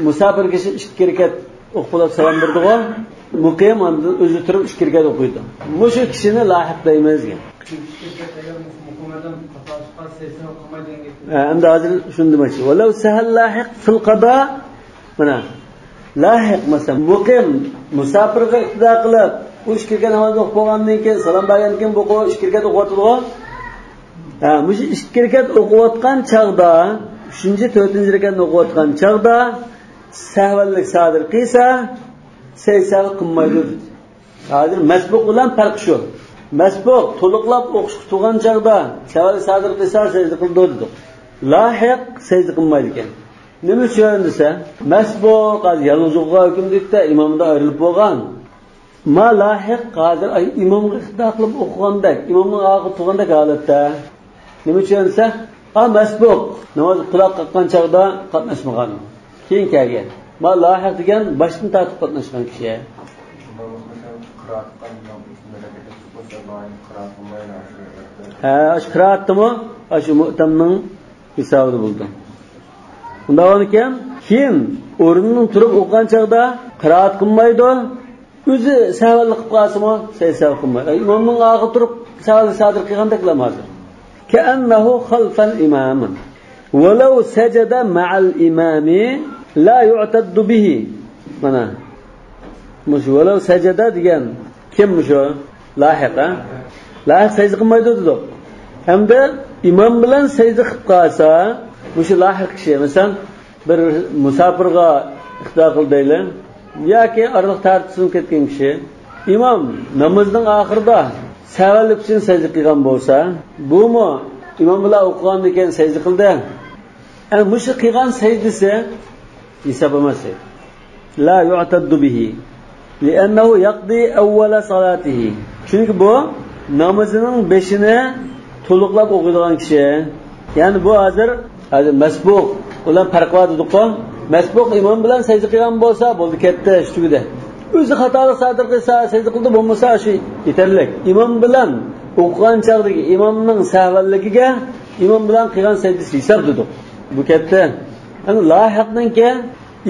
musafir kishi 2 rakat o'qib salom berdi-ku, muqim andin o'zi turib 2 rakat o'qiydi. Mushu kishini lahiq deymiz. Endi hozir shuni demoqchi. Walau sahal lahiq fil qada mana lahiq mesela muqim musafirga iqtido qilib u ish kirgan namoz o'qib bo'lgandan keyin salom bergandan keyin bu ish kirgan o'qiyotdi. Mush ish kirgan o'qiyotgan chaqda 3-4 rakatni o'qiyotgan chaqda sahvallik sodir qilsa, saysa qilmaydi. Hozir masbuq bilan farq shu. Masbuq to'liqlab o'qish turgan chaqda sahvallik sodir qilsa saysa qildi dedi. Lahiq saysa qilmaydi ekan. Nima uchun desa, masbuq yolg'izga hukmdikda imomda ayrilib bo'lgan. Ma lahiq hozir imomga iqtido qilib o'qigandek, imomning og'ib turgandek holatda. Nima uchun desa, masbuq namoz quloq qaqqan chaqda qatnashmagan. Keyin kelgan. Ma lahiq degan boshdan tortib qatnashgan kishi. Ash qiraatmi? Ash mu'tamning hisobida bo'ldi. Undan keyin kim o'rnidan turib o'qigan chaqda qiraat qilmaydi, o'zi savallik qilib qolsa-mu, saysa qilmaydi. Imomning og'ib turib savallik sodir qilgandek lamazdir. Ka'annahu khalfal imam. Walau sajada ma'al imami la yu'taddu bihi. Mana. Mush walau sajada degan kim musho? Lahiqa. Lahiq sayza qilmaydi dedi. Hamda imom bilan sayza qilib qolsa, mush lahiq kishi, masalan, bir musafirga iqtido qildaylar yoki arliq tartibsiz ketgan kishi imom namozning oxirida savallik uchun sajda qilgan bo'lsa, bumi imom bilan o'qigandan keyin sajda qildi. Ana mush qilgan sajdasi hisob emas. La yu'taddu bihi li'annahu yaqdi awwala salatihi. Chunki bu namozining 5ini to'liqlab o'qiydigan kishi. Ya'ni bu hozir masbuq ular farq bor dedi-ku. Masbuq imom bilan sajda qilgan bo'lsa, bo'ldi ketdi shtugida. O'zi xatolik sodir qilsa, sajda qildi bo'lmasa, shu yetarli. Imom bilan o'qigan chaqdagi imomning sahvalligiga imom bilan qilgan sajdasi hisob dedi. Bu ketdi. Ana lahiqninki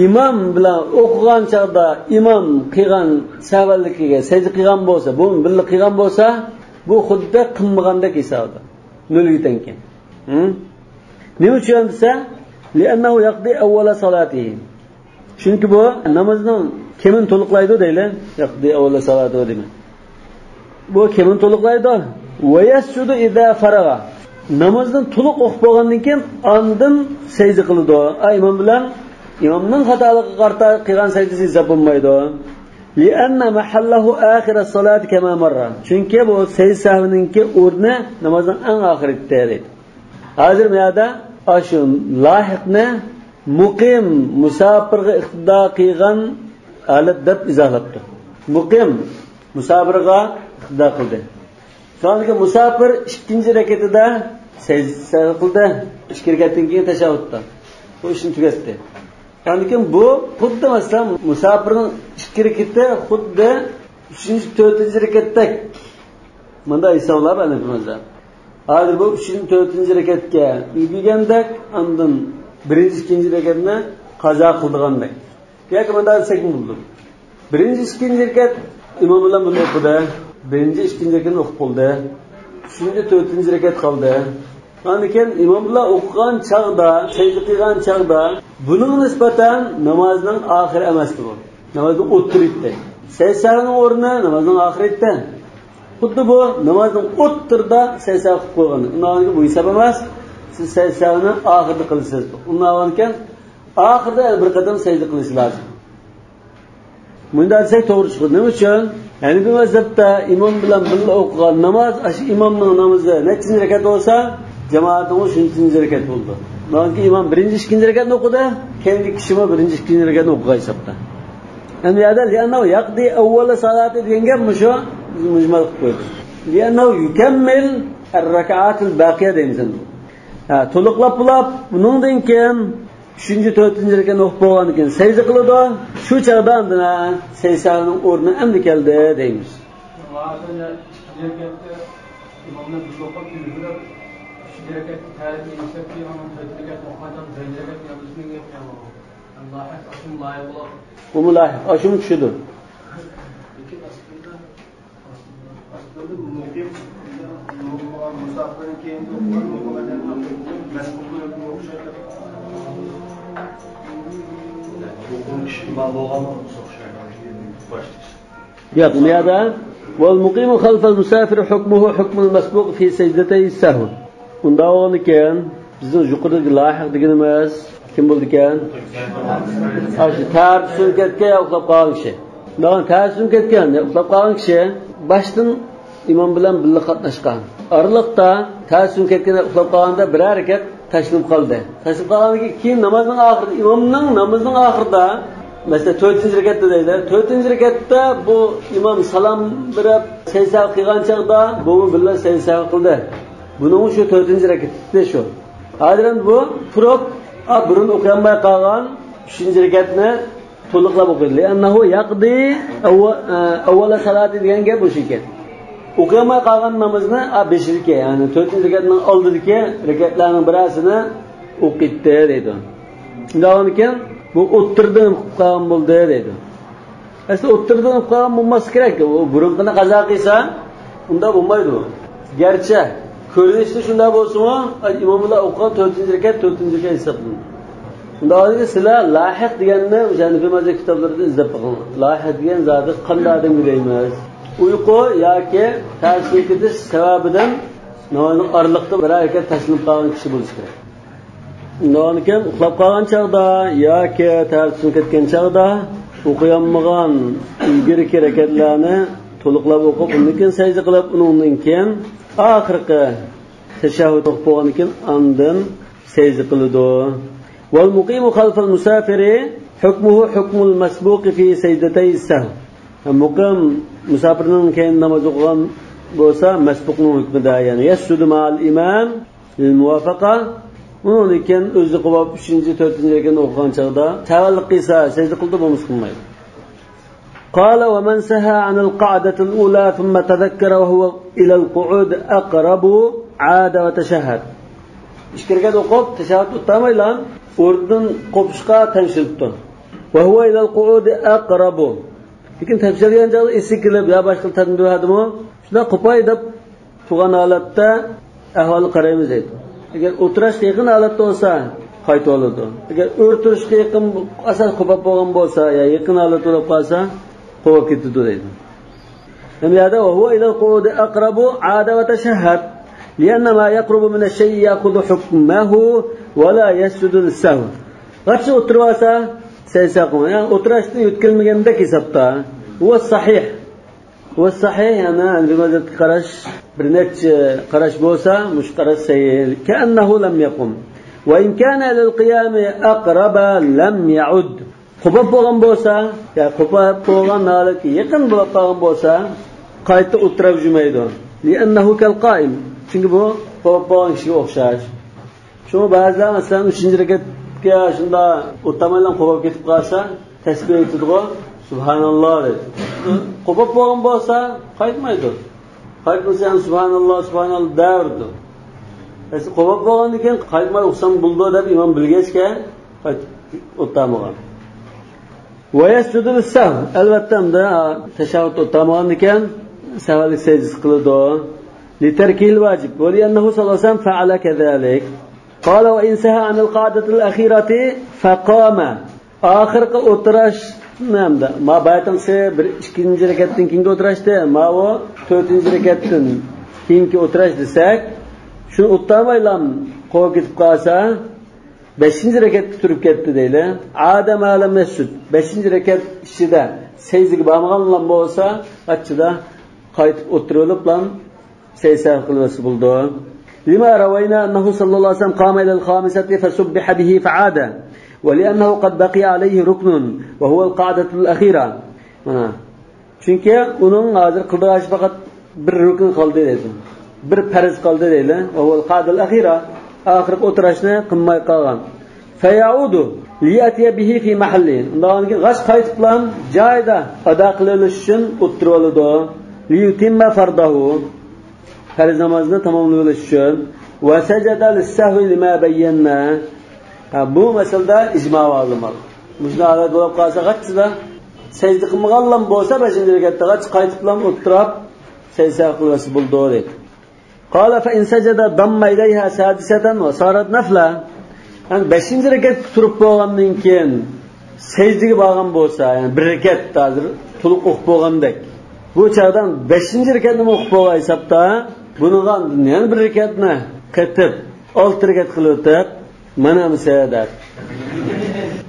imom bilan o'qigan chaqda imom qilgan sahvalligiga sajda qilgan bo'lsa, bu birga qilgan bo'lsa, bu xuddi qilmagandek hisobda. Nol yetanki. Nima uchun desa, li'annahu yaqdi awwala salatihi. Chunki bu namozning kimin to'liqlaydi deylar? Yaqdi awwala salati deyman. Bu kimin to'liqlaydi? Va yasjudu idza faraga. Namozdan to'liq o'qib bo'lgandan keyin ondan sajda qiladi. Imom bilan imomning xatoligiga qarta qilgan sajdasi hisob bo'lmaydi. Li'anna mahallahu akhir as-salati kama marra. Chunki bu sajda sahvininki o'rni namozning eng oxiritda deydi. Hozir bu yerda shu lahiqni muqim musafirga iqtido qilgan holat deb izohlabdi. Muqim musafirga iqtido qildi. Sonki musafir 2-rakatida sajda qildi. 2-rakatdan keyin tashahhudda. Bu ishni tugatdi. Ya'ni bu xuddi masalan musafirning 2-rakati xuddi 3-4-rakatdek. Bunda hisoblab aniqmazda. Hozir bu 3-4-rakatga yugurgandek, ondan 1-2-rakatni qazo qildigandek. Yoki bunda desak bo'ldi. 1-2-rakat imom bilan buni o'qidi. 1-2-rakatni o'qib bo'ldi. 3-4-rakat qoldi. Ondan keyin imom bilan o'qigan chaqda, sajda qilgan chaqda buning nisbatan namozning oxiri emasdi bu. Namozning o'ttiritdi. Sajdaning o'rni namozning oxiritda. Xuddi bu namozning o'ttirda sajda qilib qo'ygan. Undan bu hisob emas. Siz sajdani oxirida qilasiz. Undan keyin oxirida bir qadam sajda qilish lozim. Bundan desak to'g'ri chiqadi. Nima uchun? Ya'ni bu mazhabda imom bilan birga o'qigan namoz, ash imomning namozi nechinchi rakat bo'lsa, jamoatning 3-rakat bo'ldi. Undan imom 1-2-rakatni o'qidi, keyingi kishi 1-2-rakatni o'qigan hisobda. Endi yerda li'annahu yaqdi awwala salati degan gap shu mujmal qilib qo'ydi. Li'annahu yukammil ar-rak'at al-baqiya deymiz. To'liqlab bulab, buningdan keyin 3-4-rakatni o'qib bo'lgandan keyin sajda qiladi. Shu chaqda andina sajdaning o'rni endi keldi deymiz. Vaqtida 2-rakatda imomlar bir o'qib kelib, 2-rakatni tarixni eshitib, imom 4-rakat o'qigan, 2-rakat yozishni gapgan. Alloh akbar, loyiq bo'lib. Bu mulohiq, ashum tushdi. Musafirning keyingi o'qigan mas'ullarga o'xshaydi. Yok, bu yerda vel muqimu xalfal musafir hukmuhu hukmul masbuq fi sajdatay sahv. Unda o'g'il ekan, bizning yuqoridagi loyiha deganimiz kim bo'ldi ekan? Shu tartib ketgan, uxlab qolgan kishi. Bundan tartib ketgan, uxlab qolgan kishi boshdan imom bilan birga qatnashgan. Oraliqda tartib ketgan, uxlab qolganda bir harakat tashlab qoldi. Tashlab qolgandan keyin namozning oxirida, imomning namozning oxirida mesela 4-rekatda deydi. 4-rekatda bu imom salom berib sajda qilgan chaqda bu bilan sajda qildi. Buning shu 4-rekatda shu. Hozir bu turib burun o'qiyolmay qolgan 3-rekatni to'liqlab o'qiydi. Annahu yaqdi avval salati degan gap o'sha ekan. O'qiyolmay qolgan namozni 5-reka, ya'ni 4-rekatning oldidagi rekatlarning birasini o'qiydi deydi. Shundan keyin bu o'ttirdan qilgan bo'ldi deydi. Aslida o'ttirdan qilgan bo'lmas kerak. U burunqini qazo qilsa, unda bo'lmaydi u. Garchi ko'rinishda shunday bo'lsa-mu, imomlar o'qigan 4-rekat 4-rekat hisoblanadi. Unda hozir sizlar lahiq deganni o'sha Hanifiy mazhab kitoblarida izlab qo'ying. Lahiq degan zoti qanday odam deymiz? Uyqu yoki ta'sir etish sababidan namozning oraliqda bir harakat tashlab qolgan kishi bo'lishi kerak. Undan keyin uxlab qolgan chaqda yoki tartib ketgan chaqda o'qiyolmagan ilgari harakatlarni to'liqlab o'qib, undan keyin sajda qilib, undan keyin oxirgi tashahhud o'qib bo'lgandan keyin andin sajda qiladi. Wal muqimu khalfal musafiri hukmuhu hukmul masbuq fi sajdatay sahv. Muqim musafirning keyin namoz o'qigan bo'lsa, masbuqning hukmida, ya'ni yasjudu ma'al imam lil muvafaqa. Undan keyin o'zi qilib 3-4-rekatni o'qigan chaqda tavalliq qilsa, sajda qildi bo'lmas qilmaydi. قال ومن سهى عن القعدة الأولى ثم تذكر وهو إلى القعود أقرب عاد وتشهد. İşkirket okup teşahhud tutamayla oradan kopuşka tenşilipti. وهو إلى القعود أقرب. Lekin tefsirgen çağda isikilip ya başka tadını duyardı mı? Şuna kopay edip tuğan halatta ahvalı karayımız eydi. Eğer oturuşta yakın halatta olsa kayıt olurdu. Eğer örtürüşte yakın asas kopap olgan olsa ya yakın halatta olup kalsa kopap gitti deydi. Hem ya da وهو إلى القعود أقرب عاد وتشهد لأن ما يقرب من الشيء يأخذ حكمه ولا يسجد للسهو. Kaçı oturursa seysekun. Yani oturuşta yutkilmegende hesapta. Bu sahih. Bu sahih yani bir mazhab qarash bir necha qarash bo'lsa, mush qarash sahih. Ka'annahu lam yaqum. Wa in kana lil qiyam aqraba lam ya'ud. Qubab bo'lgan bo'lsa, ya qubab bo'lgan holat yaqin bo'lib qolgan bo'lsa, qayta o'tirib yurmaydi. Li'annahu kal qa'im. Çünkü bu qubab bo'lgan kishiga o'xshash. Shu ba'zilar masalan 3-rekatga shunda o'tamadan qubab ketib qolsa, tasbih aytadi-ku, subhanalloh deydi. Qubab bo'lgan bo'lsa, qaytmaydi. Qaytmasa subhanalloh, subhanalloh davrdi. Eski qubab bo'lgandan keyin qaytmay o'qsam bo'ldi deb imom bilgachga o'tamagan. Va yasjudu lis-sahv. Albatta tashahhud o'tamagan ekan, savallik sajdasi qiladi. Litarkil vajib. Va li'annahu sallallohu alayhi vasallam fa'ala kadhalik. Qala wa in saha 'an al-qa'dati al-akhirati faqama. Oxirgi o'tirish namda ma baytanse bir 2-rekatdan keyingi o'tirishda ma o 4-rekatdan keyingi o'tirish desak, shuni o'tamaylam qo'yib ketib qolsa 5-rekatga turib ketdi deydi. Adam alam masjid 5-rekat ichida sejdiga bormagan bo'lsa, qachida qaytib o'tirib bilan sejda qilvasi bo'ldi. Lima rawayna annahu sallallohu alayhi vasallam qama ila al-khamisati fasubbiha bihi fa'ada. ولأنه قد بقي عليه ركن وهو القاعدة الأخيرة. Çünkü onun hazır kıldığı fakat bir rükün kaldı dedi. Bir farz kaldı dedi. وهو القاعدة الأخيرة. Ahirki oturuşunu kılmay kalgan. فيعود ليأتي به في محله. Ondan ki gaç kayıtlan cayda ada kılınış için oturuludu. ليتم فرضه. Farz namazını tamamlayış için. وسجد للسهو لما بينا. Bu meselede icma alınmalı. Müjdalar bo'lib qolsa qachida sajda qilmagan bo'lsa 5-rekatda qach qaytiblam o'tirib sajda qilvasi bo'ldi dedi. Qala fa in sajada damma ilayha sadisatan wa sarat nafla. Yani 5-rekat turib bo'lgandan keyin secdege borgan bo'lsa, ya'ni bir rekat hozir to'liq o'qib bo'lgandek. Bu chaqdan 5-rekatni o'qib bo'lgan hisobda, buniga yana bir rekatni qatib 6 rekat qilib o'tib, mana misadat.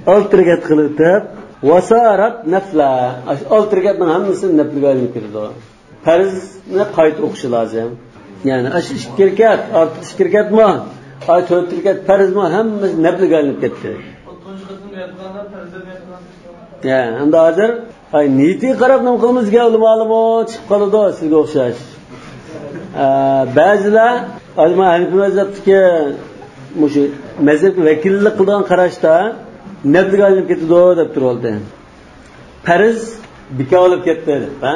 6 rekat qilib o'tib, vasarat nafla. 6 rekatning hammasini naflga olib kirdi. Farzni qayta o'qish lozim. Yani aş 2 rekat, artık 2 rekatmi? Ay 4 rekat farzmi? Hammasi naflga olib ketdi. Ya, endi hozir ay niyatiga qarab nima qilmizga ma'lumot chiqib qoladi sizga o'xshash. Ba'zilar Alma Hanifi mazhabdagi mushu mazhabga vakillik qilgan qarashda naflga olib ketdi deb turoldi. Farz bekor olib ketdi, ha?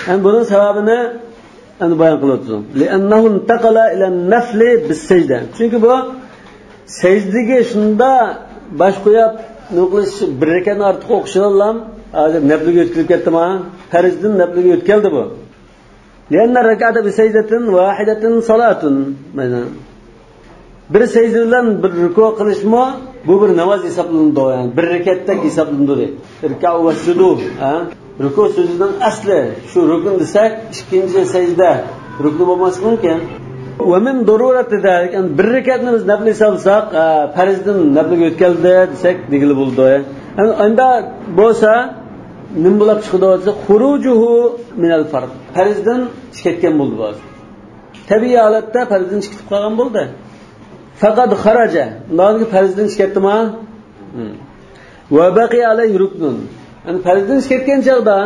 Yani bunun sebebini endi bayon qilyapman. Li'annahu intaqala ila an-nafli bis-sajda. Çünkü bu secdege shunda bash qo'yib nuqlish bir rekatni ortiq o'qishlar hozir nafliga o'tkazib ketdimi? Farzdan nafliga o'tkazdi bu. Li'anna rak'ata bi sajdatin wahidatin salatun. Mana bir secde bilan bir ruku qilishmi? Bu bir namoz hisoblanadi, yani bir rekatdek hisoblanadi. Irka'u va sujud, ha? Ruku so'zidan asli shu rukun desak, ikkinchi sajda rukun bo'lmasi mumkin. Va min darurati dalik, yani bir rekatni biz nafl hisoblasak, farzdan naflga o'tkazdi desak, degili bo'ldi. Yani unda bo'lsa, nim bo'lib chiqdi desa, xurujuhu min al-fard. Farzdan chiqayotgan bo'ldi bu. Tabiiy holatda farzdan chiqib qolgan bo'ldi. Faqat xaraja, ularning farzdan chiqayaptimi? Va baqi alayhi ruknun. Yani farzdan chiqayotgan chaqda,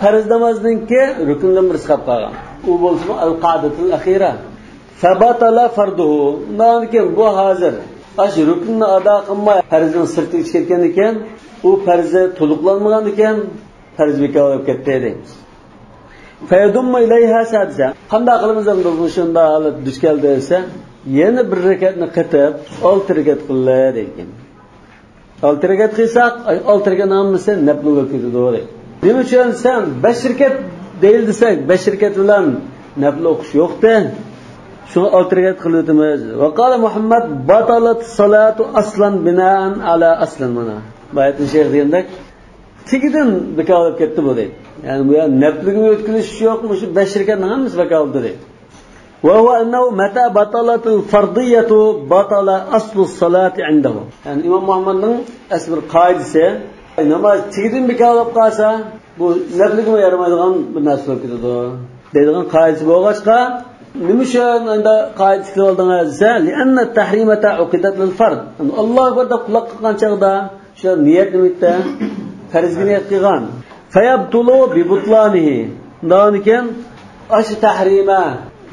farz namozningki rukundan birisi qolib qolgan. U bo'lsa al-qa'datul akhira. Fabatala farduhu. Lekin bu hozir ash rukunni ado qilmay farzdan sirtiga chiqayotgan ekan, u farzi to'liqlanmagan ekan, farz bekor bo'lib ketdi deymiz. Fayadumma ilayha sadza. Qanday qilamiz endi bu shunda holat duch keldi desa, yana bir rekatni qatib 6 rekat qiladi ekan. 6 rekat qilsak, 6 rekat hammasi naflga ketadi. Nima uchun sen 5 rekat deyil desak, 5 rekat bilan nafl o'qish yo'qda. Shuni 6 rekat qilamiz. Va qala Muhammad batalat salatu aslan binaan ala aslan mana. Bayatni shayx degandak tigidan bekor bo'lib ketdi bu deydi. Yani bu naflga o'tkazish yo'qmi? Shu 5 rekatning hammasi bekor bo'ldi deydi. Wa huwa annahu mata batalatul fardiyatu batala aslu salati indahu. Yani İmam Muhammed'in asl bir qoidasi namoz tigidan bekor bo'lib qolsa, bu naflga yaramaydigan bir narsa bo'lib ketadi. Deydigan qoidasi bo'lg'achqa nima uchun unda qoidasi qilib oldingiz desa, li'anna tahrimata uqidat lil fard. Alloh barda quloq qilgan chaqda shu niyat nimitda farzga niyat qilgan. Fayabtulu bi butlanihi. Daniken ash tahrima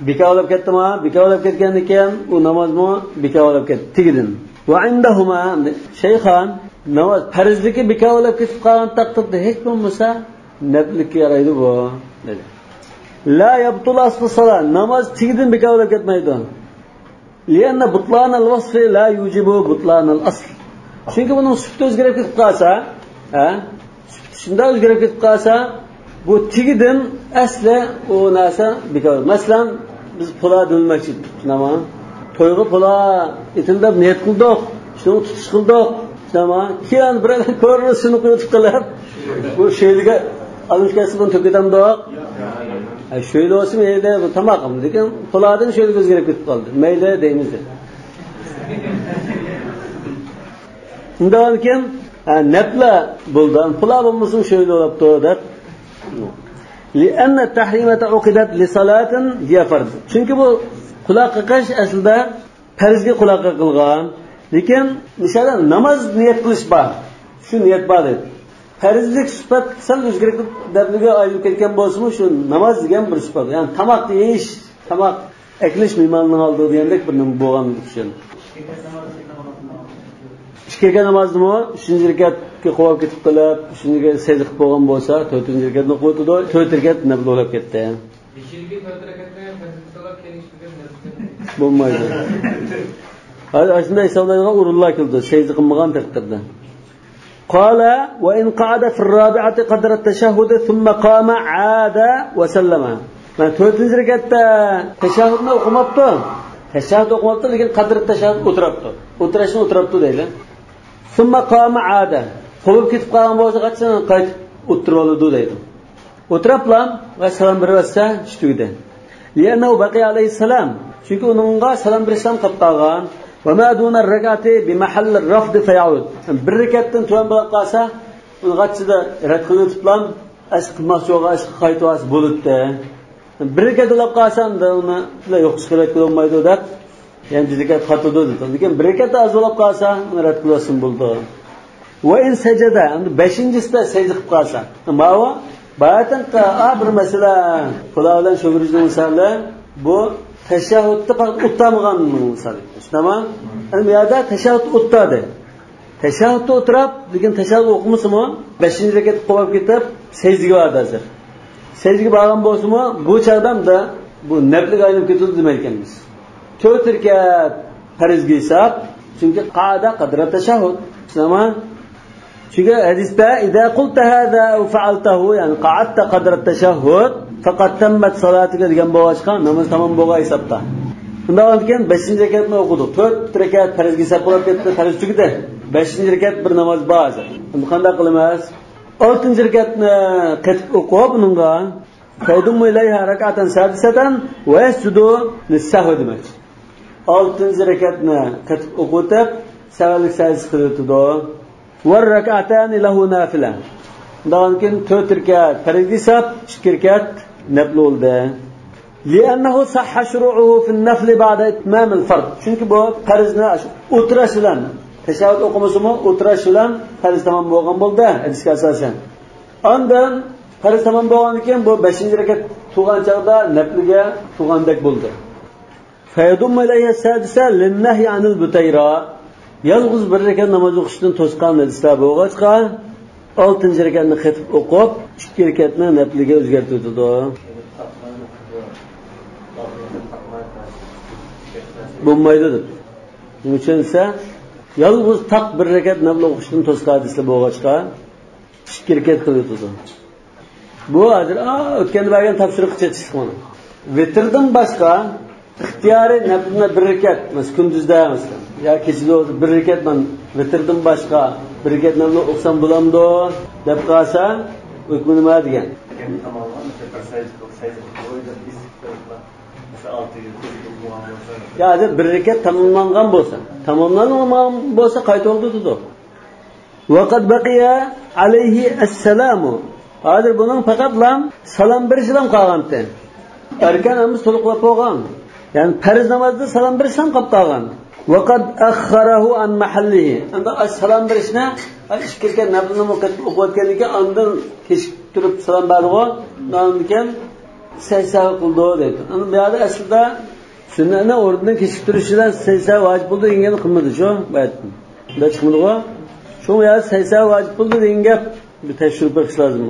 bekor bo'lib ketdimi? Bekor bo'lib ketgan ekan, u namozmi bekor bo'lib ketdi tigidin. Va indahuma shaykhan namoz farzligi bekor bo'lib ketib qolgan taqdirda hech bo'lmasa naflga yaraydi bu dedi. La yabtul aslu salat. Namoz tigidin bekor bo'lib ketmaydi. Lianna butlan al-wasf la yujibu butlan al-asl. Chunki buning sifati o'zgarib ketib qolsa, shunda o'zgarib ketib qolsa, bu tigidin asli u narsa bekor. Masalan, biz pullar bo'lmoqchi tunaman. To'yga pullar etildab niyat qildik, shuni tutish qildik. Tamam. Keyin birolar ko'rishini qo'yib qilib, bu sheyliga alishkasini to'kitamdoq. Şöyle olsun mayli bu tamam lekin pullardan şöyle o'zgarib ketib qoldi. Mayli deymiz. Undan keyin nafla bo'ldi. Pullar bo'lmasa şöyle bo'libdi deb. Li'anna tahrimata uqidat li salatin hiya farz. Chunki bu quloq qiqish aslida farzga quloq qilgan. Lekin misalan namoz niyat qilish bor. Shu niyat bor edi. Farzlik sifat sal o'zgarib dabliga aylanib ketgan bo'lsa-mu, shu namoz degan bir sifat. Ya'ni tamoq yeyish, tamoq ekilish mehmonning oldi degandek bir nima bo'lgan uchun. Ikki namozni 3-rekatga qo'yib ketib qolib, shunga sajda qilib bo'lgan bo'lsa, 4-rekatni qo'ydi, 4-rekat nafl bo'lib ketdi. 4-rekatga farz keyin bo'lmaydi. Hozir shunday hisoblaydigan o'rinlar keldi, sajda qilmagan taqdirda. قال وإن قعد في الرابعة قدر التشهد ثم قام عاد وسلم. ما توتنز ركعتة تشهدنا وقمت. تشهد وقمت لكن قدر التشهد أتربت. أترشنا أتربت ده. Summa qama aada. Qo'yib ketib qolgan bo'lsa qachon qaytib o'tirib oladi deydi. O'tiriblar va salom bersa tushdi. Liyanahu baqiya alayhisalom. Chunki uningga salom berishdan qolib qolgan. Va ma duna ar-rak'ati bi mahall ar-rafd fay'ud. Bir rak'atdan tuvan bo'lib qolsa, uni qachida rad qilib o'tiblar, asqimoqchi bo'lgan asq qaytwas bo'libdi. Bir rakat bo'lib qolsa, uni yo'q chiqarib bo'lmaydi deb, yana rakat xatoda dedi. Lekin bir rakat az bo'lib qolsa, uni rad qilsin bo'ldi. Va in sajada, endi 5-sida sajda qilib qolsa, ma'va bayatan bir masala Xudodan sho'g'irishning misoli bu tashahhudda faqat o'tamagan misol. Tamam? Endi bu yerda tashahhud o'tadi. Tashahhudda o'tirib, lekin tashahhud o'qimasimi, 5-rakat qilib ketib, sajdaga boradi hozir. Sajdaga borgan bo'lsa-mu, bu chaqdamda bu nafliga aylanib ketadi demaykanmiz. 4 rakat farzga hisob, chunki qa'da qadra tashahhud. Tamam? Çünkü hadiste "İza qulta hada ve fa'altahu" yani qa'adta qadra tashahhud faqat tammat salatuka degan bo'g'achqa namoz tamom bo'lgan hisobda. Bundan keyin 5-rakatni o'qidik. 4 rakat farzga hisob qilib ketdi, farz tugdi. 5-rakat bir namoz bor. Endi qanday qilamiz? 6-rakatni qatib o'qib unga qaydum ilayha rak'atan sadisatan va yasjudu lis-sahwi demak. 6-rakatni qatib o'qib savalik sajda qiladi. Var rak'atani lahu nafila. Bundan keyin 4 rakat farz hisob, 2 rakat nafl bo'ldi. Li'annahu sahha shuru'uhu fi an-nafl ba'da itmam al-fard. Chunki bu farzni o'tirish bilan tashahhud o'qimasimi, o'tirish bilan farz tamom bo'lgan bo'ldi, hadisga asosan. Ondan farz tamom bo'lgandan keyin bu 5-rakat tug'an chaqda nafliga tug'andek bo'ldi. Fayadum ilayhi sadisa lin-nahy 'anil butayra. Yalnız bir rakat namoz o'qishdan to'sqan hadislar bo'lg'achqa 6-rakatni qatib o'qib, 2 rakatni nafliga o'zgartirdi. Bo'lmaydi deb. Nima uchun esa yalnız taq bir rakat nafl o'qishdan to'sqan hadislar bo'lg'achqa 2 rakat qildi. Bu hozir o'tgan bergan topshiriqcha chiqmadi. Vitrdan boshqa ixtiyoriy naflni 1 rakat, masalan kunduzda masalan ya kechida bir rakat men vitrdan boshqa bir rakat namni o'qsam bo'lamdi deb qolsa hukmi nima degan? Ya bir rakat tamomlangan bo'lsa qaytardi dedi. Vaqat baqiya alayhi assalamu. Hozir buning faqat salom berishdan qolgandi. Erkanimiz to'liqlab qo'ygan. Yani farz namozda salom berishdan qolib qolgan. Vaqad akharahu an mahallihi. Anda salom berishni 2 rakat naflni o'qiyotganlikka ondan kechib turib salom berdi-ku, undan keyin sajda qildi dedi. Endi bu yerda aslida sunnatni o'rnidan kechib turishidan sajda vojib bo'ldi degan qilmadi-ku, bu aytdim. Bunda chiqmadi-ku. Shu yerda sajda vojib bo'ldi degan gap bir tekshirib ko'rish lozim.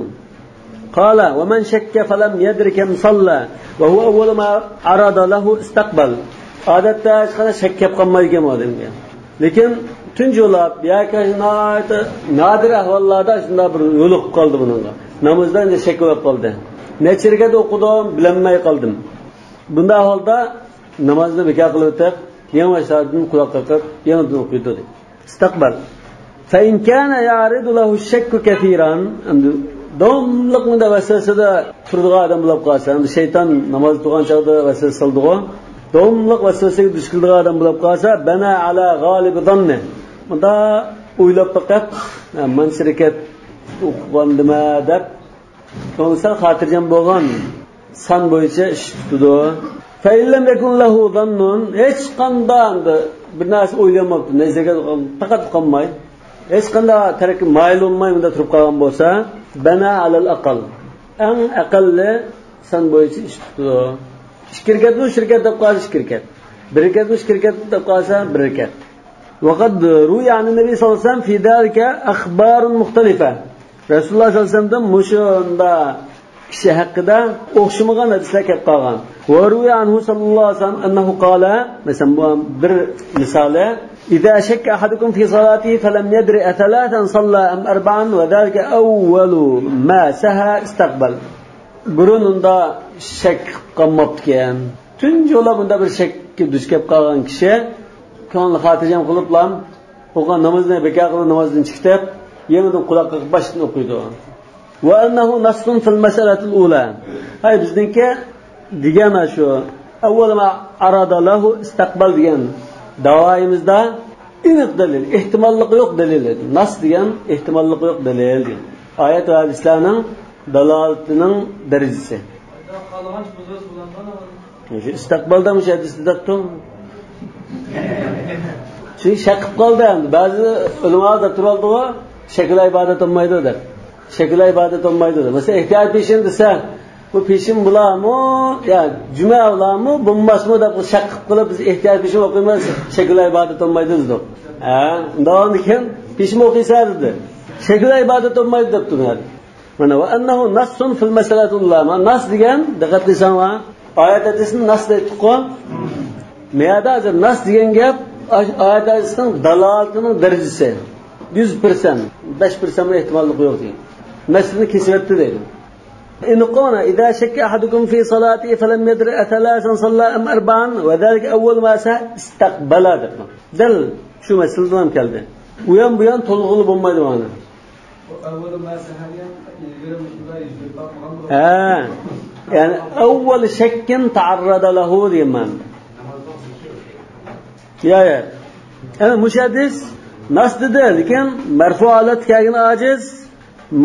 Qala va man shakka falam yadrik kam salla va huwa awwal ma arada lahu istaqbal. Odatda hech qanday shak kelib qolmaydigan odamga. Lekin tunjolab yoki nodir ahvollarda shunday bir yo'liq qoldi bunga. Namozdan shak bo'lib qoldi. Necha rakat o'qidim, bilmay qoldim. Bunday holda namozni bekor qilib o'tib, yavash-yavash quloq qoqib, yana o'qiydi. Istaqbal. Fa in kana ya'ridu lahu ash-shakku katiran, davomliq bunda vasvasada turadigan odam bo'lib qolsa, endi shayton namoz o'qigan chog'da vasvasa soldi-ku. Davomliq vasvasaga duch keladigan odam bo'lib qolsa, bana ala g'olib dhanni. Bunda o'ylab faqat men shirkat o'qigandima deb to'g'risi xotirjam bo'lgan san bo'yicha ish tutdi. Fa illam yakun lahu dhannun, hech qanday bir narsa o'ylamabdi, nazarga faqat qolmay, hech qanday taraf mayl bo'lmay bunda turib qolgan bo'lsa, bana alal aqal, eng aqalli san bo'yicha ish tutdi. 2 rakatni shirkat deb qolsa 2 rakat, 1 rakatni shirkat deb qolsa 1 rakat. Vaqad ruya an nabiy sallallohu alayhi vasallam fi dalika akhbarun mukhtalifa. Rasululloh sallallohu alayhi vasallam mushunda kishi haqida o'xshamagan hadislar kelib qolgan. Va ruya anhu sallallohu alayhi vasallam annahu qala, masalan bu bir misoli, idza shakka ahadukum fi salatihi falam yadri athalathan salla am arba'an wa dalika awwalu ma saha istaqbal. Burununda shak qolmabdikan. Tunjola bunda bir shakka duch kelib qolgan kishi ko'ngli xotirjam qiliblam o'qigan namozni bekor qilib namozdan chiqib yeniden quloqqa boshdan o'qiydi. Va annahu nasrun fil mas'alatil ula. Hay bizningki degan shu avval ma arada lahu istaqbal degan davoyimizda aniq dalil, ehtimollik yo'q dalil. Nas degan ehtimollik yo'q dalil. Oyat va hadislarning dalolatining darajasi. Qolgan so'z bilan Shu istaqbalda hadisda debdi. Çünkü shak qilib qoldi endi. Ba'zi ulamolar turoldi-ku, shakl ibodat olmaydi deb. Shakl ibodat olmaydi deb. Mesela ehtiyot peshin desa, bu peshin bularmi, ya juma bularmi, bo'lmasmi deb shak qilib biz ehtiyot peshin o'qiymiz, shakl ibodat olmaydi dedi. Ha, undan keyin peshin o'qiysa dedi. Shakl ibodat olmaydi deb turadi. Mana va annahu nassun fil masalatillah. Nas degan, diqqat qilsang va oyat hadisni nas deydi-ku. Meyada hozir nas degan gap oyat hadisning dalolatining darajasi 100%, 5% ehtimollik yo'q degan. Masalani kesibdi deydi. In qona idza shakka ahadukum fi salatihi falam yadri atalasan salla am arba'an wa zalika awwal ma sa istaqbala debdi. Dal shu masaladan ham keldi. U ham bu ham to'lg'ili bo'lmaydi mana. Avval ma sahayan yani avval shakkin ta'arrada lahu deyman. Ya. Ana mushaddiz nas dedi, lekin marfu holat kelgani ojiz,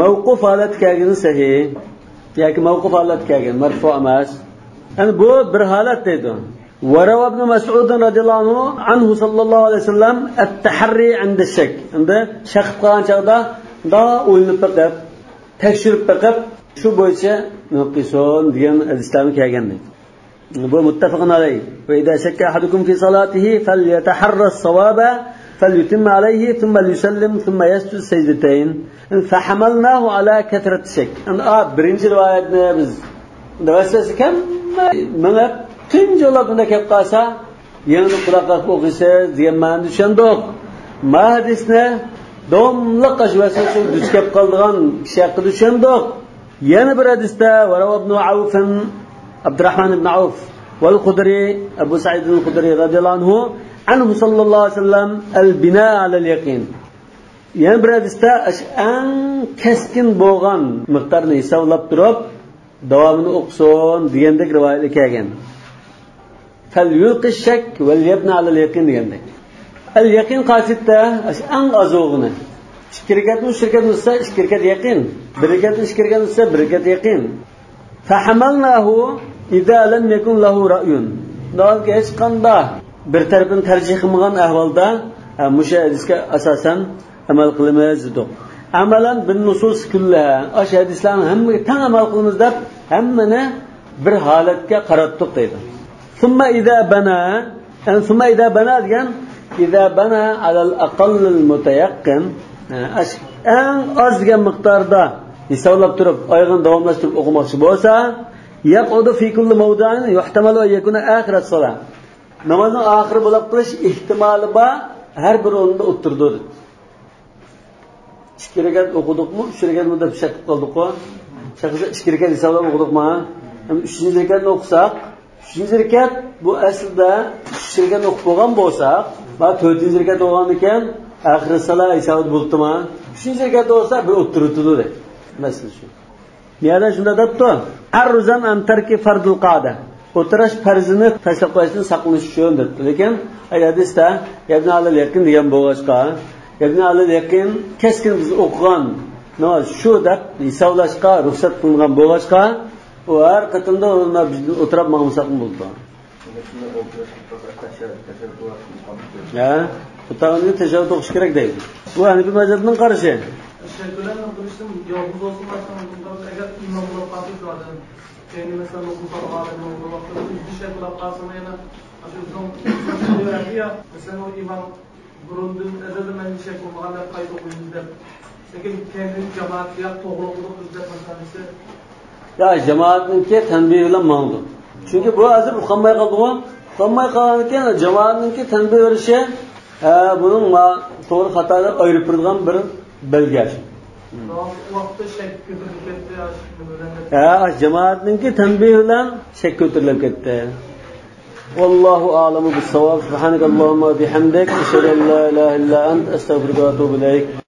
mavquf holat kelgani sahih. Yoki mavquf holat kelgan, marfu emas. Ana bu bir holat deydi. Wa rawa ibn Mas'ud radhiyallohu anhu sallallohu alayhi vasallam at-tahri 'inda shak. Endi shak qilgan chaqda da o'ylanib baqib, tekshirib baqib, shu bo'yicha nuqison degan hadislarni kelgan deydi. Bu muttafaqun alayh. Ve idza shakka ahadukum fi salatihi falyataharra as-sawaba falyutim alayhi thumma yusallim thumma yasjud sajdatayn. Fahamalnahu ala kathrat shak. Birinchi rivoyatni biz davasasi kam mana tinjolabda kelib qolsa, yana quloqqa o'qisa degan ma'noda tushundik. Ma hadisni domliq qashvasi shu duch kelib qoldigan kishi haqida tushundik. Yana bir hadisda Waraw ibn Auf Abdurrahman ibn Auf wal Khudri Abu Sa'id al-Khudri radhiyallahu anhu sallallahu alayhi wasallam al-bina ala al-yaqin. Yani bir hadisda en keskin bo'lgan miqdorni hisoblab turib davomini o'qisin degandek rivoyatlar kelgan. Fal yulqi shak wal yabna ala al-yaqin degandek. Al-yaqin qasidda en azog'ini. Shirkatni bo'lsa shirkat yaqin, birikatni shirkat bo'lsa birikat yaqin. Fahamalnahu idza lam yakun lahu ra'yun. Dalga hech qanday bir tarafdan tarjih qilmagan ahvolda mushahidga asosan amal qilamiz dedik. Amalan bin nusus kullaha. Ash hadislarni hammaga teng amal qilamiz deb hammani bir holatga qaratdik deydi. Thumma idza bana degan idza bana ala al-aqall al-mutayaqqin en az degan miqdorda hisoblab turib, oyog'ini davomlashtirib o'qimoqchi bo'lsa, yaqudu fi kulli mawdi'in yuhtamalu an yakuna akhirat salat. Namozning oxiri bo'lib qilish ehtimoli bor, har bir o'rinda o'tirdi. 2 rakat o'qidikmi? 3 rakat deb shak qildik-ku. Shaqida 2 rakat hisoblab o'qidikmi? 3-chi rakatni o'qisak, 3-chi rakat bu aslida 3 rakat o'qib bo'lgan bo'lsak, va 4-chi rakat o'qigan ekan, oxiri salat hisobi bo'ldimi? 3-chi rakat bo'lsa bir o'tirdi. Mesela şu. Niyada shunda debdi, arruzan an tarki fardul qada. O'tirish farzini tashlab qo'yishdan saqlanish uchun debdi. Lekin hadisda ibn alal yaqin degan bo'lg'achqa, ibn alal yaqin keskin biz o'qigan, shu deb hisoblashga ruxsat qilingan bo'lg'achqa, u har qatimda o'tirib ma'musak bo'ldi. Ya, o'tag'ini tajavuz o'qish kerak deydi. Bu Hanifi mazhabining qarashi. Şekillerle konuştum, yolumuz olsun başkanım, eğer imamlar kalkıyorlardı, kendi mesela okullar vardı, bir şey kulak kalsana yana, aşırı verdi ya, mesela o imam burundun, ezelde ben bir şey kulağına kayıt okuyunuz der. Peki kendi cemaat ya, toğruluk üzere meselesi. Ya cemaatinki tenbih ile mağdur. Çünkü bu hazır ukanmaya kaldı o. Ukanmaya kalırken cemaatinki tenbih verişi, bunun doğru hataları ayrı pırdıgan bir belge. Vakti şek götürülüp etti ya. Cemaatninki tanbih bilan shak ko'tarilib ketdi. Vallahu a'lamu bis-savab. Subhanakallahumma bihamdik, aşhadu an la ilaha illa ent, estağfiruke ve etûbü ileyk.